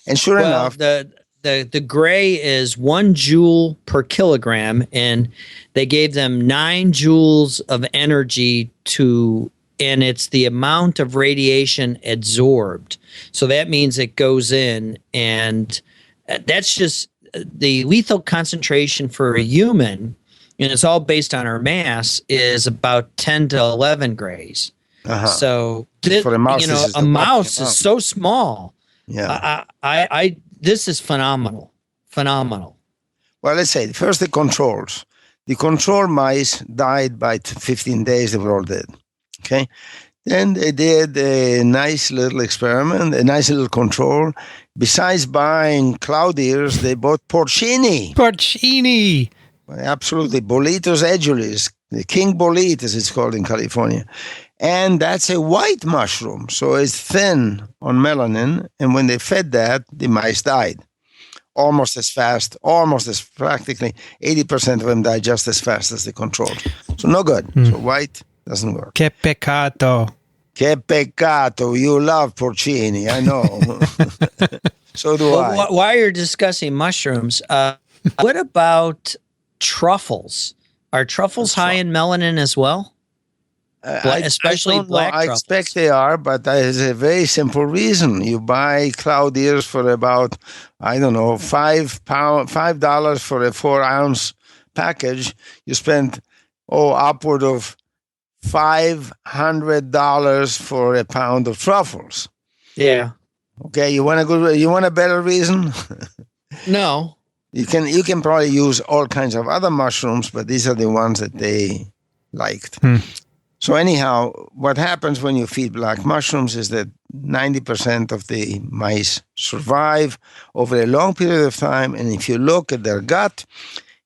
And sure enough, the gray is 1 joule per kilogram, and they gave them 9 joules of energy and it's the amount of radiation absorbed. So that means it goes in, and that's just the lethal concentration for a human, and it's all based on our mass, is about 10 to 11 grays. So for a mouse, a mouse is so small. Yeah, this is phenomenal. Well, let's say first the controls. The control mice died by 15 days. They were all dead. Okay, then they did a nice little experiment, a nice little control. Besides buying cloud ears, they bought porcini. Absolutely, Boletus edulis, the king bolete, as it's called in California. And that's a white mushroom, so it's thin on melanin. And when they fed that, the mice died almost as fast, practically 80% of them died just as fast as the control. So no good. So white doesn't work. Che peccato. You love porcini, I know. So do I. While you're discussing mushrooms, what about truffles? Are truffles high in melanin as well? especially I don't know. black I truffles. expect they are, but there's a very simple reason. You buy cloud ears for about, I don't know, $5 for a 4-ounce package. You spend upward of $500 for a pound of truffles. Yeah. Okay, you want a better reason? No. You can probably use all kinds of other mushrooms, but these are the ones that they liked. So anyhow, what happens when you feed black mushrooms is that 90% of the mice survive over a long period of time, and if you look at their gut,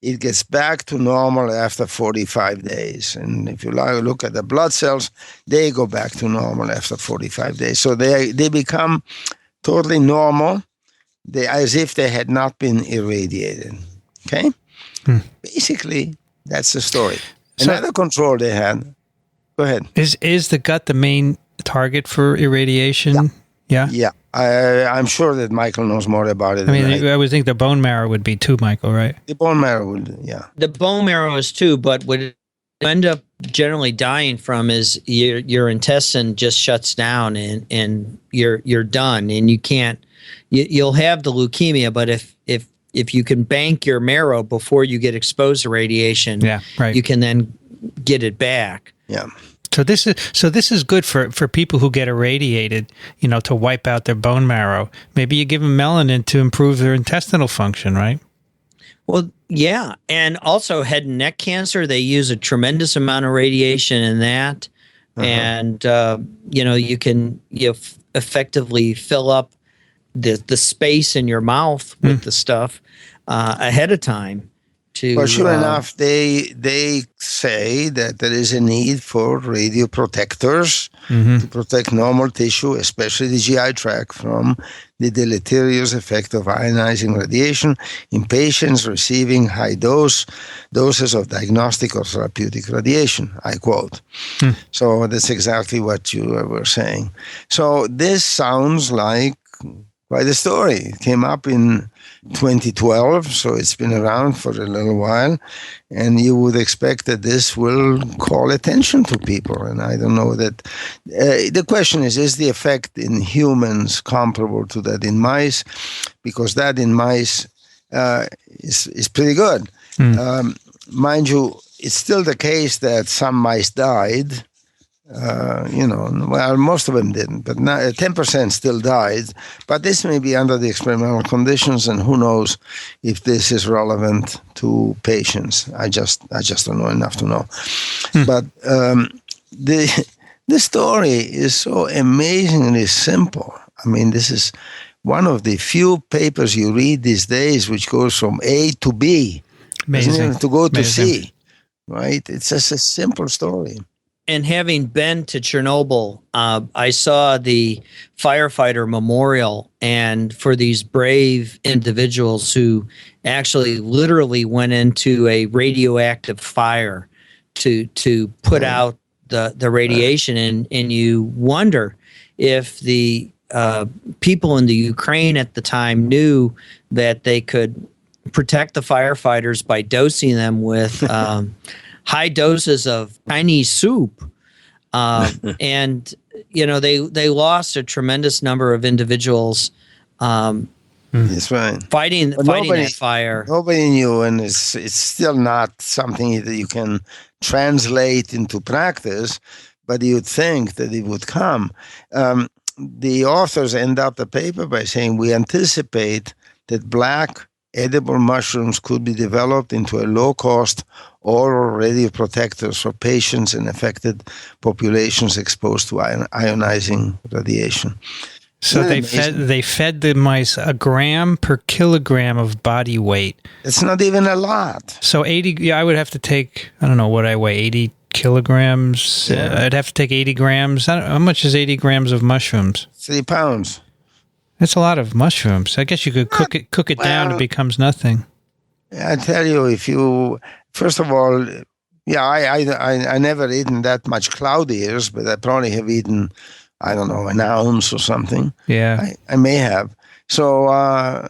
it gets back to normal after 45 days. And if you look at the blood cells, they go back to normal after 45 days. So they become totally normal, as if they had not been irradiated. Okay? Basically, that's the story. Another control they had. Go ahead. Is the gut the main target for irradiation? Yeah. Yeah. I'm sure that Michael knows more about it. I mean, I would think the bone marrow would be too, Michael, right? The bone marrow would, yeah. The bone marrow is too, but what you end up generally dying from is your intestine just shuts down and you're done, and you can't. You'll have the leukemia, but if you can bank your marrow before you get exposed to radiation, you can then get it back. Yeah. So this is good for people who get irradiated, to wipe out their bone marrow. Maybe you give them melanin to improve their intestinal function, right? Well, yeah. And also head and neck cancer, they use a tremendous amount of radiation in that. And, you can effectively fill up the space in your mouth with the stuff ahead of time. Well, sure enough, they say that there is a need for radioprotectors to protect normal tissue, especially the GI tract, from the deleterious effect of ionizing radiation in patients receiving high doses of diagnostic or therapeutic radiation, I quote. So that's exactly what you were saying. So this sounds like quite a story. It came up in 2012, so it's been around for a little while, and you would expect that this will call attention to people. And I don't know that the question is the effect in humans comparable to that in mice? Because that in mice is pretty good. Mind you, it's still the case that some mice died. Well, most of them didn't, but 10% still died. But this may be under the experimental conditions, and who knows if this is relevant to patients. I just don't know enough to know. But the story is so amazingly simple. I mean, this is one of the few papers you read these days which goes from A to B. Amazing. To go to C, right? It's just a simple story. And having been to Chernobyl, I saw the firefighter memorial, and for these brave individuals who actually literally went into a radioactive fire to put out the radiation, and you wonder if the people in the Ukraine at the time knew that they could protect the firefighters by dosing them with high doses of Chinese soup. And, they lost a tremendous number of individuals That's right. fighting that fire. Nobody knew, and it's still not something that you can translate into practice, but you'd think that it would come. The authors end up the paper by saying, we anticipate that black edible mushrooms could be developed into a low-cost oral radioprotectors for patients in affected populations exposed to ionizing radiation. So they fed the mice a gram per kilogram of body weight. It's not even a lot. So 80. Yeah, I would have to take. I don't know what I weigh. 80 kilograms. Yeah. I'd have to take 80 grams. How much is 80 grams of mushrooms? 3 pounds. That's a lot of mushrooms. I guess you could cook it down. It becomes nothing. I tell you, first of all, I never eaten that much cloud ears, but I probably have eaten, I don't know, an ounce or something. Yeah. I may have. So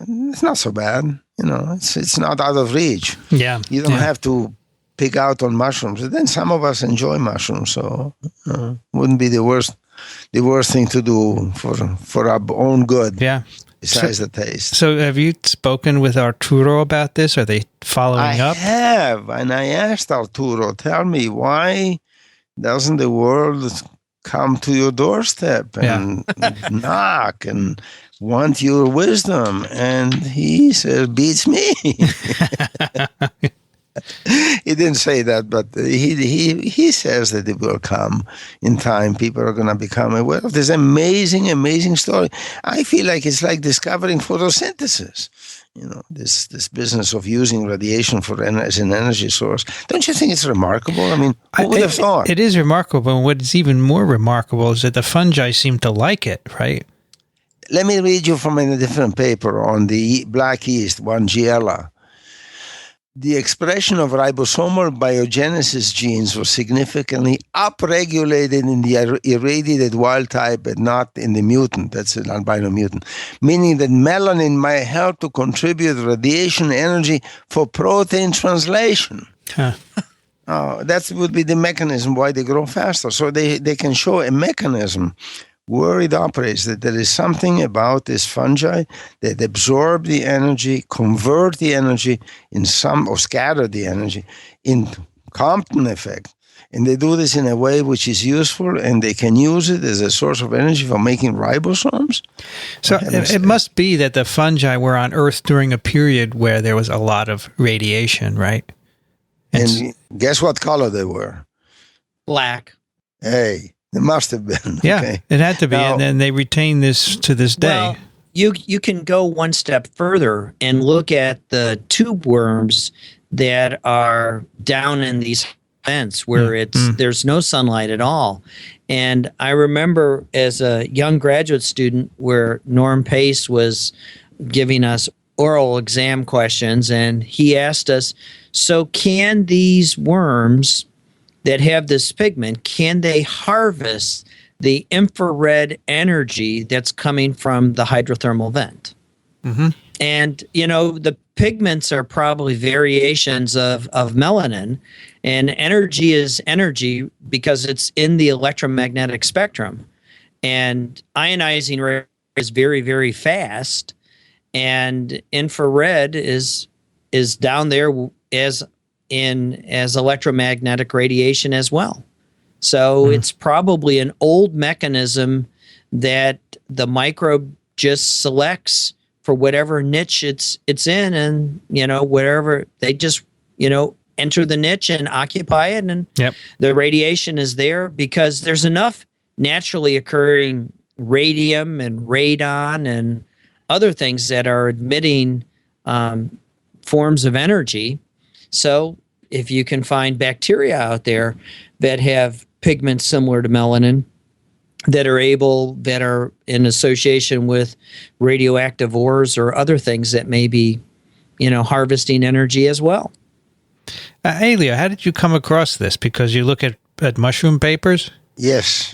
it's not so bad. It's not out of reach. Yeah. You don't have to pig out on mushrooms. And then some of us enjoy mushrooms, so wouldn't be the worst thing to do for our own good. Yeah. Besides the taste. So have you spoken with Arturo about this? Are they following up? I have, and I asked Arturo, tell me, why doesn't the world come to your doorstep and knock and want your wisdom? And he says, beats me. He didn't say that, but he says that it will come in time. People are going to become aware of this amazing story. I feel like it's like discovering photosynthesis. This business of using radiation as an energy source. Don't you think it's remarkable? I mean, who would have thought? It is remarkable, and what's even more remarkable is that the fungi seem to like it, right? Let me read you from a different paper on the black yeast, Giella. The expression of ribosomal biogenesis genes was significantly upregulated in the irradiated wild type, but not in the mutant. That's an albino mutant. Meaning that melanin might help to contribute radiation energy for protein translation. Huh. That would be the mechanism why they grow faster. So they can show a mechanism where it operates, that there is something about this fungi that absorb the energy, convert the energy or scatter the energy in Compton effect. And they do this in a way which is useful, and they can use it as a source of energy for making ribosomes. So it must be that the fungi were on Earth during a period where there was a lot of radiation, right? And guess what color they were? Black. Hey. It must have been. Yeah, okay. It had to be, and then they retain this to this day. Well, you can go one step further and look at the tube worms that are down in these vents where there's no sunlight at all. And I remember as a young graduate student where Norm Pace was giving us oral exam questions, and he asked us, so can these worms that have this pigment, can they harvest the infrared energy that's coming from the hydrothermal vent? Mm-hmm. And, the pigments are probably variations of melanin, and energy is energy because it's in the electromagnetic spectrum. And ionizing ray is very, very fast, and infrared is down there as electromagnetic radiation as well. So it's probably an old mechanism that the microbe just selects for whatever niche it's in, and wherever they just enter the niche and occupy it, and the radiation is there because there's enough naturally occurring radium and radon and other things that are emitting forms of energy. So if you can find bacteria out there that have pigments similar to melanin that are in association with radioactive ores or other things that may be, harvesting energy as well. Elio, how did you come across this? Because you look at mushroom papers? Yes.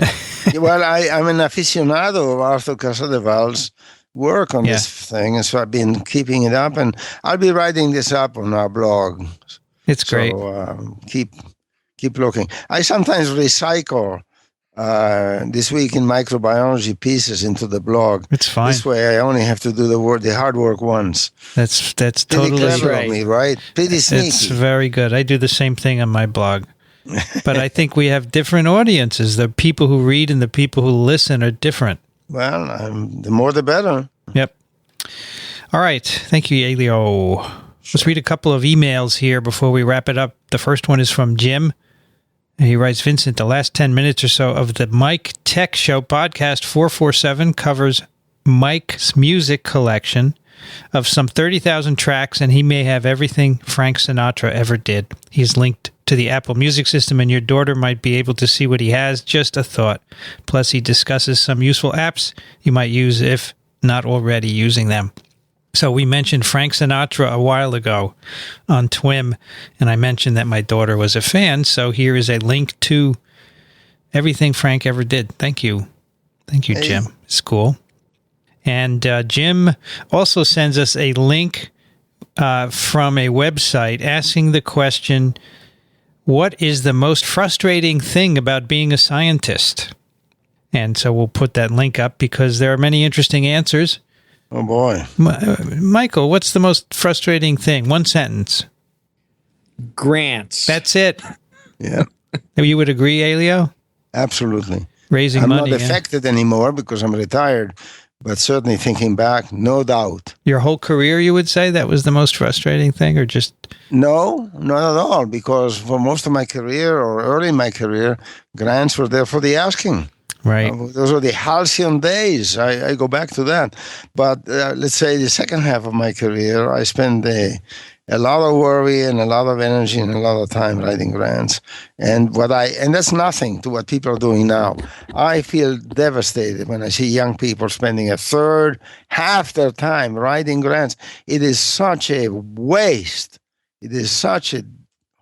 Well, I'm an aficionado of Arthur Casadeval's work on this thing, and so I've been keeping it up, and I'll be writing this up on our blog. It's great. So keep looking. I sometimes recycle This Week in Microbiology pieces into the blog. It's fine. This way, I only have to do the hard work once. That's pretty totally clever of me, right? Pretty sneaky. It's very good. I do the same thing on my blog. But I think we have different audiences. The people who read and the people who listen are different. Well, the more the better. Yep. All right. Thank you, Elio. Let's read a couple of emails here before we wrap it up. The first one is from Jim. He writes, Vincent, the last 10 minutes or so of the Mike Tech Show podcast 447 covers Mike's music collection of some 30,000 tracks, and he may have everything Frank Sinatra ever did. He's linked to the Apple Music system, and your daughter might be able to see what he has. Just a thought. Plus, he discusses some useful apps you might use if not already using them. So we mentioned Frank Sinatra a while ago on TWiM, and I mentioned that my daughter was a fan, so here is a link to everything Frank ever did. Thank you. Thank you, Jim. It's cool. And Jim also sends us a link from a website asking the question, what is the most frustrating thing about being a scientist? And so we'll put that link up because there are many interesting answers. Oh, boy. Michael, what's the most frustrating thing? One sentence. Grants. That's it. Yeah. You would agree, Elio? Absolutely. Raising I'm money. not affected anymore because I'm retired, but certainly thinking back, no doubt. Your whole career, you would say that was the most frustrating thing, or just... No, not at all, because for most of my career or early in my career, grants were there for the asking. Right. Those were the halcyon days. I go back to that. But let's say the second half of my career, I spent a lot of worry and a lot of energy and a lot of time writing grants. And that's nothing to what people are doing now. I feel devastated when I see young people spending a third, half their time writing grants. It is such a waste. It is such a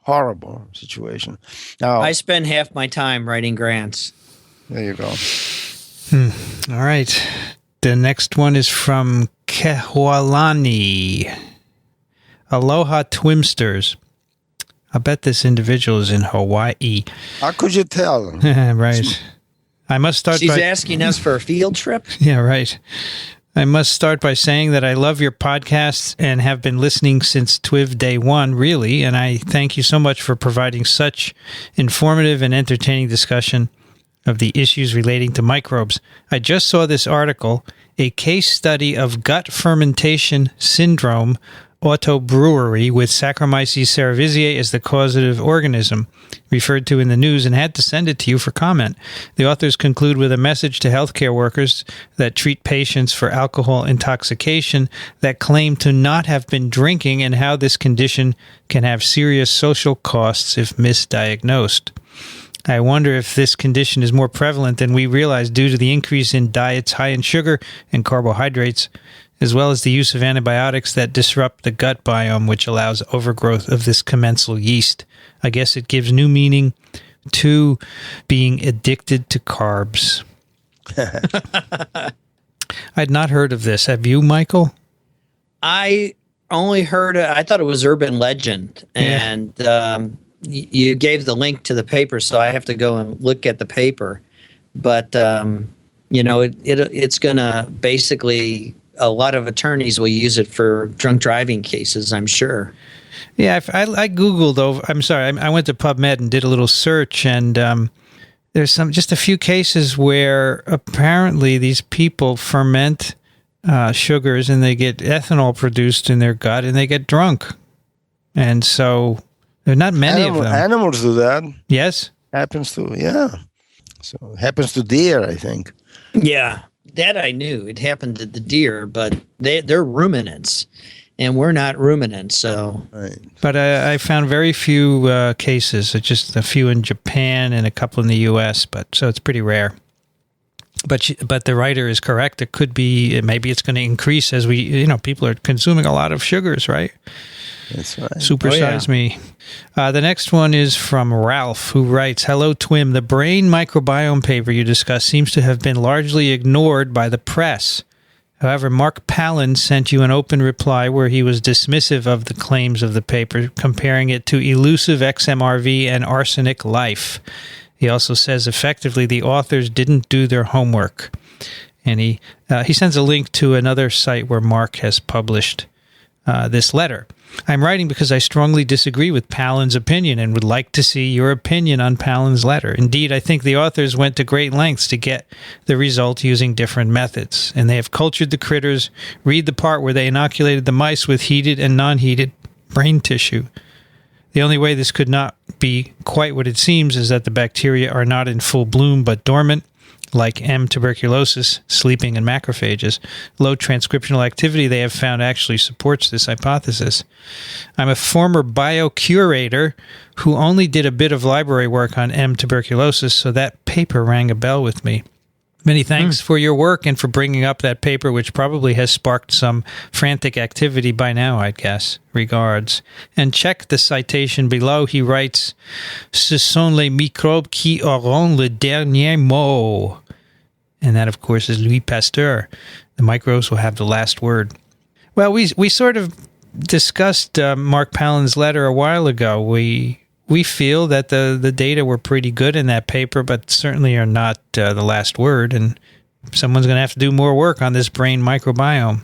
horrible situation. Now, I spend half my time writing grants. There you go. All right. The next one is from Kehualani. Aloha Twimsters. I bet this individual is in Hawaii. How could you tell? Right. I must start She's asking us for a field trip? Yeah, right. I must start by saying that I love your podcasts and have been listening since TWiV day one, really, and I thank you so much for providing such informative and entertaining discussion of the issues relating to microbes. I just saw this article, a case study of gut fermentation syndrome autobrewery with Saccharomyces cerevisiae as the causative organism, referred to in the news, and had to send it to you for comment. The authors conclude with a message to healthcare workers that treat patients for alcohol intoxication that claim to not have been drinking and how this condition can have serious social costs if misdiagnosed. I wonder if this condition is more prevalent than we realize due to the increase in diets high in sugar and carbohydrates, as well as the use of antibiotics that disrupt the gut biome, which allows overgrowth of this commensal yeast. I guess it gives new meaning to being addicted to carbs. I'd not heard of this. Have you, Michael? I only heard it. I thought it was urban legend. And you gave the link to the paper, so I have to go and look at the paper. But, it's going to basically... A lot of attorneys will use it for drunk driving cases, I'm sure. Yeah, I Googled over. I'm sorry, I went to PubMed and did a little search, and there's just a few cases where apparently these people ferment sugars and they get ethanol produced in their gut and they get drunk. And so there are not many of them. Animals do that. Yes? Happens to, yeah. So it happens to deer, I think. Yeah. That I knew. It happened to the deer, but they're ruminants, and we're not ruminants. So, right. But I found very few cases, just a few in Japan and a couple in the U.S. But so it's pretty rare. But the writer is correct. It could be, maybe it's going to increase as people are consuming a lot of sugars, right? That's right. Supersize me. The next one is from Ralph, who writes, "Hello, TWiM. The brain microbiome paper you discussed seems to have been largely ignored by the press. However, Mark Palin sent you an open reply where he was dismissive of the claims of the paper, comparing it to elusive XMRV and arsenic life. He also says effectively the authors didn't do their homework." And he sends a link to another site where Mark has published this letter. "I'm writing because I strongly disagree with Palin's opinion and would like to see your opinion on Palin's letter. Indeed, I think the authors went to great lengths to get the result using different methods, and they have cultured the critters. Read the part where they inoculated the mice with heated and non-heated brain tissue. The only way this could not be quite what it seems is that the bacteria are not in full bloom but dormant, like M. tuberculosis, sleeping in macrophages. Low transcriptional activity they have found actually supports this hypothesis. I'm a former biocurator who only did a bit of library work on M. tuberculosis, so that paper rang a bell with me. Many thanks for your work and for bringing up that paper, which probably has sparked some frantic activity by now, I'd guess. Regards." And check the citation below. He writes, "Ce sont les microbes qui auront le dernier mot." And that, of course, is Louis Pasteur. The microbes will have the last word. Well, we sort of discussed Mark Palin's letter a while ago. We we feel that the data were pretty good in that paper, but certainly are not the last word. And someone's going to have to do more work on this brain microbiome.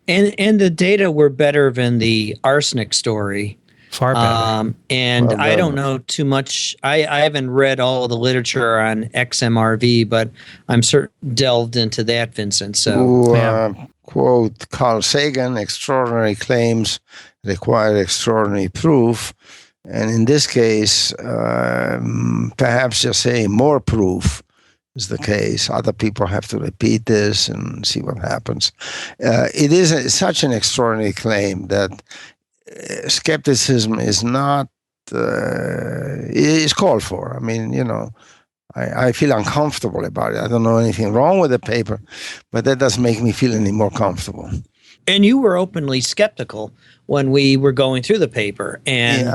And the data were better than the arsenic story. Far better. And I don't know too much. I haven't read all of the literature on XMRV, but I'm certain delved into that, Vincent. So, quote Carl Sagan, extraordinary claims require extraordinary proof. And in this case, perhaps just saying more proof is the case. Other people have to repeat this and see what happens. It is such an extraordinary claim that skepticism is not is called for. I mean, I feel uncomfortable about it. I don't know anything wrong with the paper, but that doesn't make me feel any more comfortable. And you were openly skeptical when we were going through the paper. And,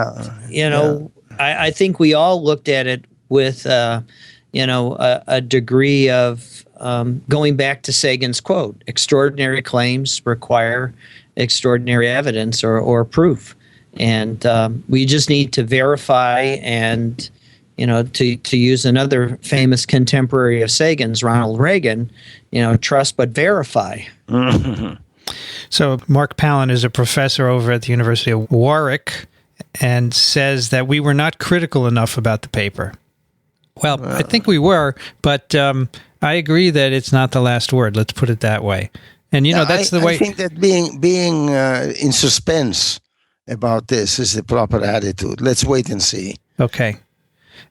I think we all looked at it with, a degree of going back to Sagan's quote, extraordinary claims require extraordinary evidence or proof. And we just need to verify and, to use another famous contemporary of Sagan's, Ronald Reagan, trust but verify. Mm-hmm. So Mark Palin is a professor over at the University of Warwick and says that we were not critical enough about the paper. Well, I think we were, but I agree that it's not the last word. Let's put it that way. And, that's the way... I think that being in suspense about this is the proper attitude. Let's wait and see. Okay.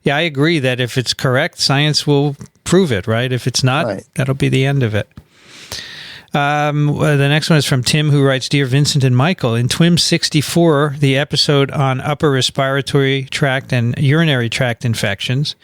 Yeah, I agree that if it's correct, science will prove it, right? If it's not, That'll be the end of it. The next one is from Tim, who writes, Dear Vincent and Michael, in TWiM 64, the episode on upper respiratory tract and urinary tract infections,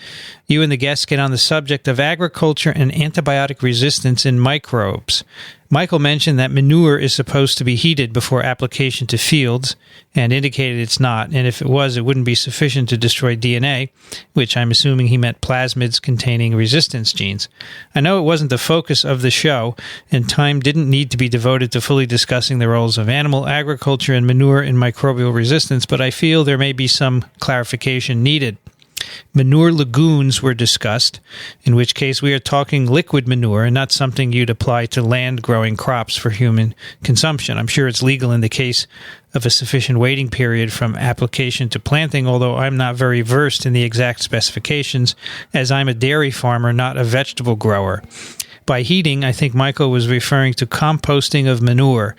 you and the guests get on the subject of agriculture and antibiotic resistance in microbes. Michael mentioned that manure is supposed to be heated before application to fields and indicated it's not, and if it was, it wouldn't be sufficient to destroy DNA, which I'm assuming he meant plasmids containing resistance genes. I know it wasn't the focus of the show, and time didn't need to be devoted to fully discussing the roles of animal agriculture and manure in microbial resistance, but I feel there may be some clarification needed. Manure lagoons were discussed, in which case we are talking liquid manure and not something you'd apply to land-growing crops for human consumption. I'm sure it's legal in the case of a sufficient waiting period from application to planting, although I'm not very versed in the exact specifications, as I'm a dairy farmer, not a vegetable grower. By heating, I think Michael was referring to composting of manure.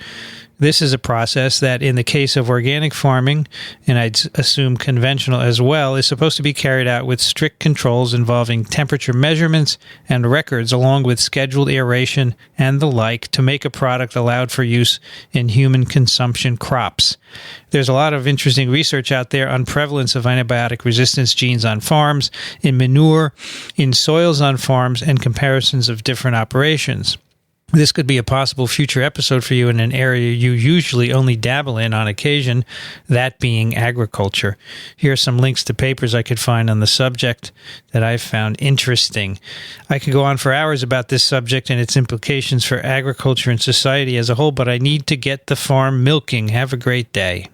This is a process that, in the case of organic farming, and I'd assume conventional as well, is supposed to be carried out with strict controls involving temperature measurements and records, along with scheduled aeration and the like, to make a product allowed for use in human consumption crops. There's a lot of interesting research out there on prevalence of antibiotic resistance genes on farms, in manure, in soils on farms, and comparisons of different operations. This could be a possible future episode for you in an area you usually only dabble in on occasion, that being agriculture. Here are some links to papers I could find on the subject that I've found interesting. I could go on for hours about this subject and its implications for agriculture and society as a whole, but I need to get the farm milking. Have a great day.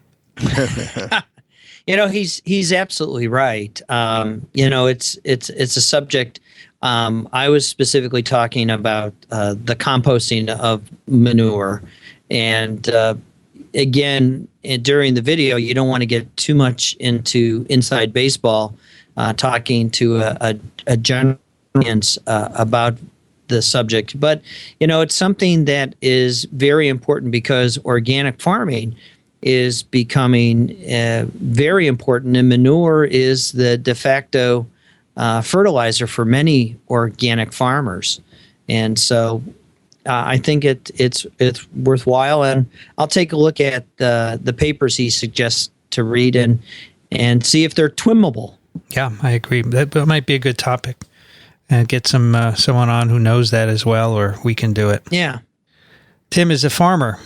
He's absolutely right. It's a subject. I was specifically talking about the composting of manure. And again, during the video, you don't want to get too much into inside baseball, talking to a general audience about the subject. But, it's something that is very important because organic farming is becoming very important, and manure is the de facto fertilizer for many organic farmers. And so I think it's worthwhile, and I'll take a look at the papers he suggests to read and see if they're TWiMable. Yeah, I agree. That might be a good topic. And get someone on who knows that as well, or we can do it. Yeah. Tim is a farmer.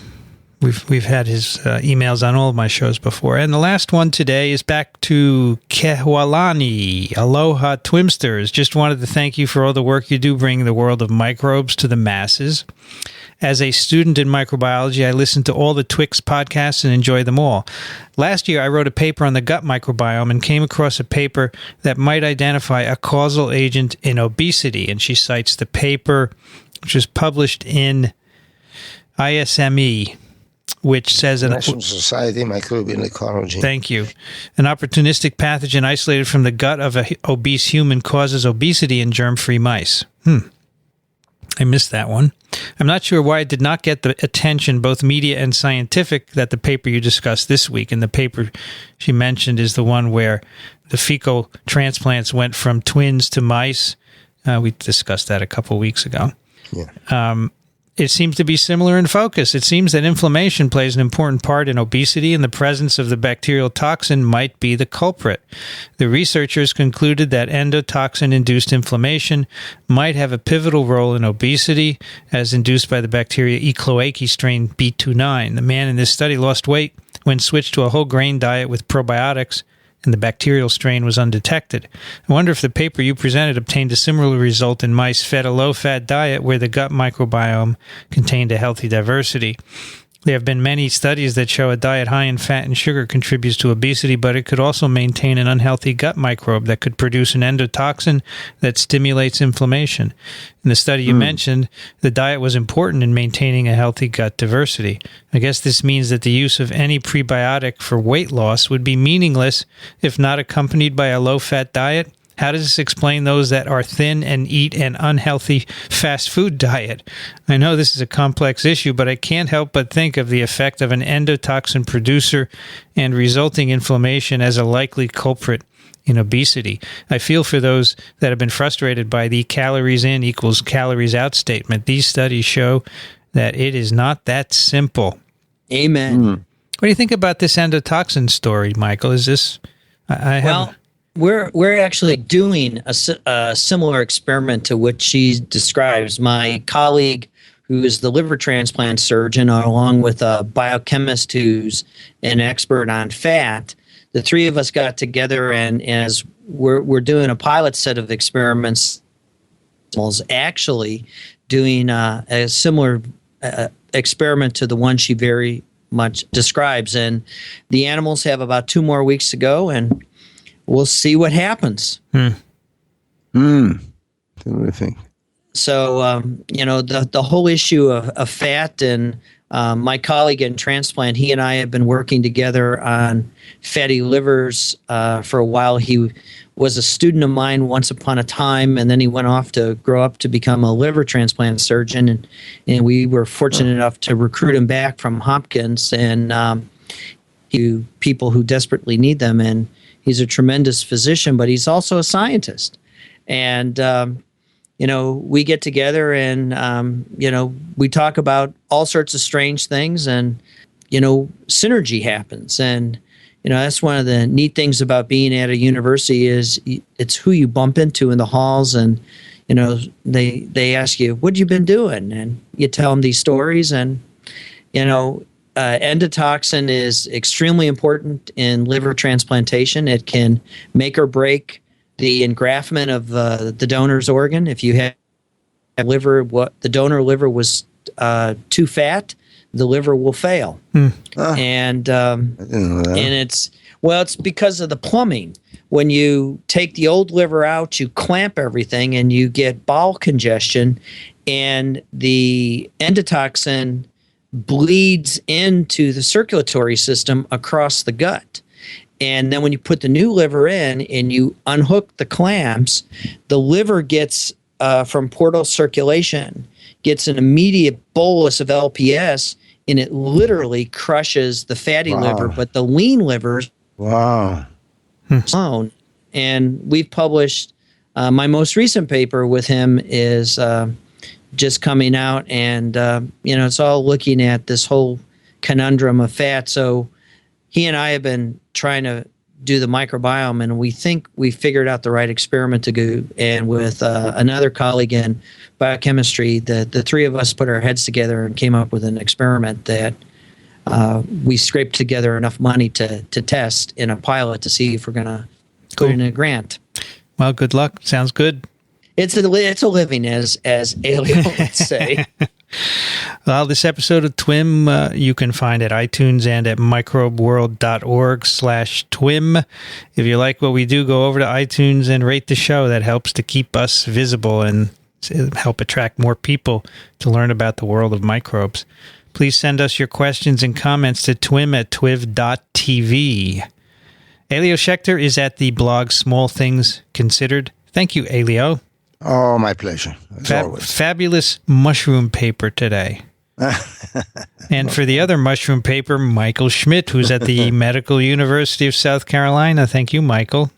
We've had his emails on all of my shows before. And the last one today is back to Kehwalani. Aloha, Twimsters. Just wanted to thank you for all the work you do bringing the world of microbes to the masses. As a student in microbiology, I listen to all the TWiX podcasts and enjoy them all. Last year, I wrote a paper on the gut microbiome and came across a paper that might identify a causal agent in obesity. And she cites the paper, which was published in ISME, which says... National Society of Microbial Ecology. Thank you. An opportunistic pathogen isolated from the gut of an obese human causes obesity in germ-free mice. I missed that one. I'm not sure why it did not get the attention, both media and scientific, that the paper you discussed this week. And the paper she mentioned is the one where the fecal transplants went from twins to mice. We discussed that a couple weeks ago. Yeah. It seems to be similar in focus. It seems that inflammation plays an important part in obesity, and the presence of the bacterial toxin might be the culprit. The researchers concluded that endotoxin-induced inflammation might have a pivotal role in obesity, as induced by the bacteria E. cloacae strain B29. The man in this study lost weight when switched to a whole grain diet with probiotics, and the bacterial strain was undetected. I wonder if the paper you presented obtained a similar result in mice fed a low-fat diet where the gut microbiome contained a healthy diversity. There have been many studies that show a diet high in fat and sugar contributes to obesity, but it could also maintain an unhealthy gut microbe that could produce an endotoxin that stimulates inflammation. In the study you mentioned, the diet was important in maintaining a healthy gut diversity. I guess this means that the use of any prebiotic for weight loss would be meaningless if not accompanied by a low-fat diet. How does this explain those that are thin and eat an unhealthy fast food diet? I know this is a complex issue, but I can't help but think of the effect of an endotoxin producer and resulting inflammation as a likely culprit in obesity. I feel for those that have been frustrated by the calories in equals calories out statement. These studies show that it is not that simple. Amen. What do you think about this endotoxin story, Michael? Is this... We're actually doing a similar experiment to what she describes. My colleague, who is the liver transplant surgeon, along with a biochemist who's an expert on fat, the three of us got together, and as we're doing a pilot set of experiments, actually doing a similar experiment to the one she very much describes. And the animals have about 2 more weeks to go, and we'll see what happens. Terrific. So, the whole issue of fat, and my colleague in transplant, he and I have been working together on fatty livers for a while. He was a student of mine once upon a time, and then he went off to grow up to become a liver transplant surgeon. And we were fortunate enough to recruit him back from Hopkins and people who desperately need them. And he's a tremendous physician, but he's also a scientist. And, we get together and, we talk about all sorts of strange things, and, synergy happens. And, that's one of the neat things about being at a university is it's who you bump into in the halls. And, they ask you, what have you been doing? And you tell them these stories. And, endotoxin is extremely important in liver transplantation. It can make or break the engraftment of the donor's organ. If you have liver, the donor liver was too fat, the liver will fail. And it's because of the plumbing. When you take the old liver out, you clamp everything, and you get bowel congestion, and the endotoxin bleeds into the circulatory system across the gut. And then when you put the new liver in and you unhook the clamps, the liver gets, from portal circulation, gets an immediate bolus of LPS, and it literally crushes the fatty liver, but the lean liver alone. And we've published, my most recent paper with him is just coming out, and it's all looking at this whole conundrum of fat. So he and I have been trying to do the microbiome, and we think we figured out the right experiment to do. And with another colleague in biochemistry, the three of us put our heads together and came up with an experiment that we scraped together enough money to test in a pilot to see if we're going to put in a grant. Well, good luck. Sounds good. It's a living, as Elio would say. Well, this episode of TWiM you can find at iTunes and at microbeworld.org/TWiM. If you like what we do, go over to iTunes and rate the show. That helps to keep us visible and help attract more people to learn about the world of microbes. Please send us your questions and comments to twim@twiv.tv. Elio Schaechter is at the blog Small Things Considered. Thank you, Elio. Oh, my pleasure. Fabulous mushroom paper today. And for the other mushroom paper, Michael Schmidt, who's at the Medical University of South Carolina. Thank you, Michael.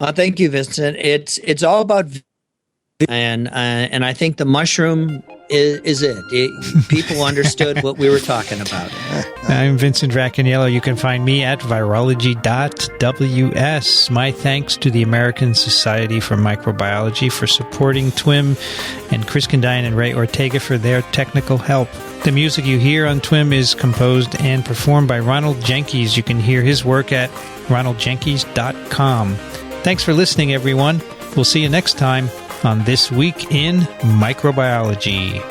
Thank you, Vincent. It's all about, and I think the mushroom is it. People understood what we were talking about. I'm Vincent Racaniello. You can find me at virology.ws. My thanks to the American Society for Microbiology for supporting TWiM, and Chris Condian and Ray Ortega for their technical help. The music you hear on TWiM is composed and performed by Ronald Jenkins. You can hear his work at ronaldjenkins.com. Thanks for listening, everyone. We'll see you next time on This Week in Microbiology.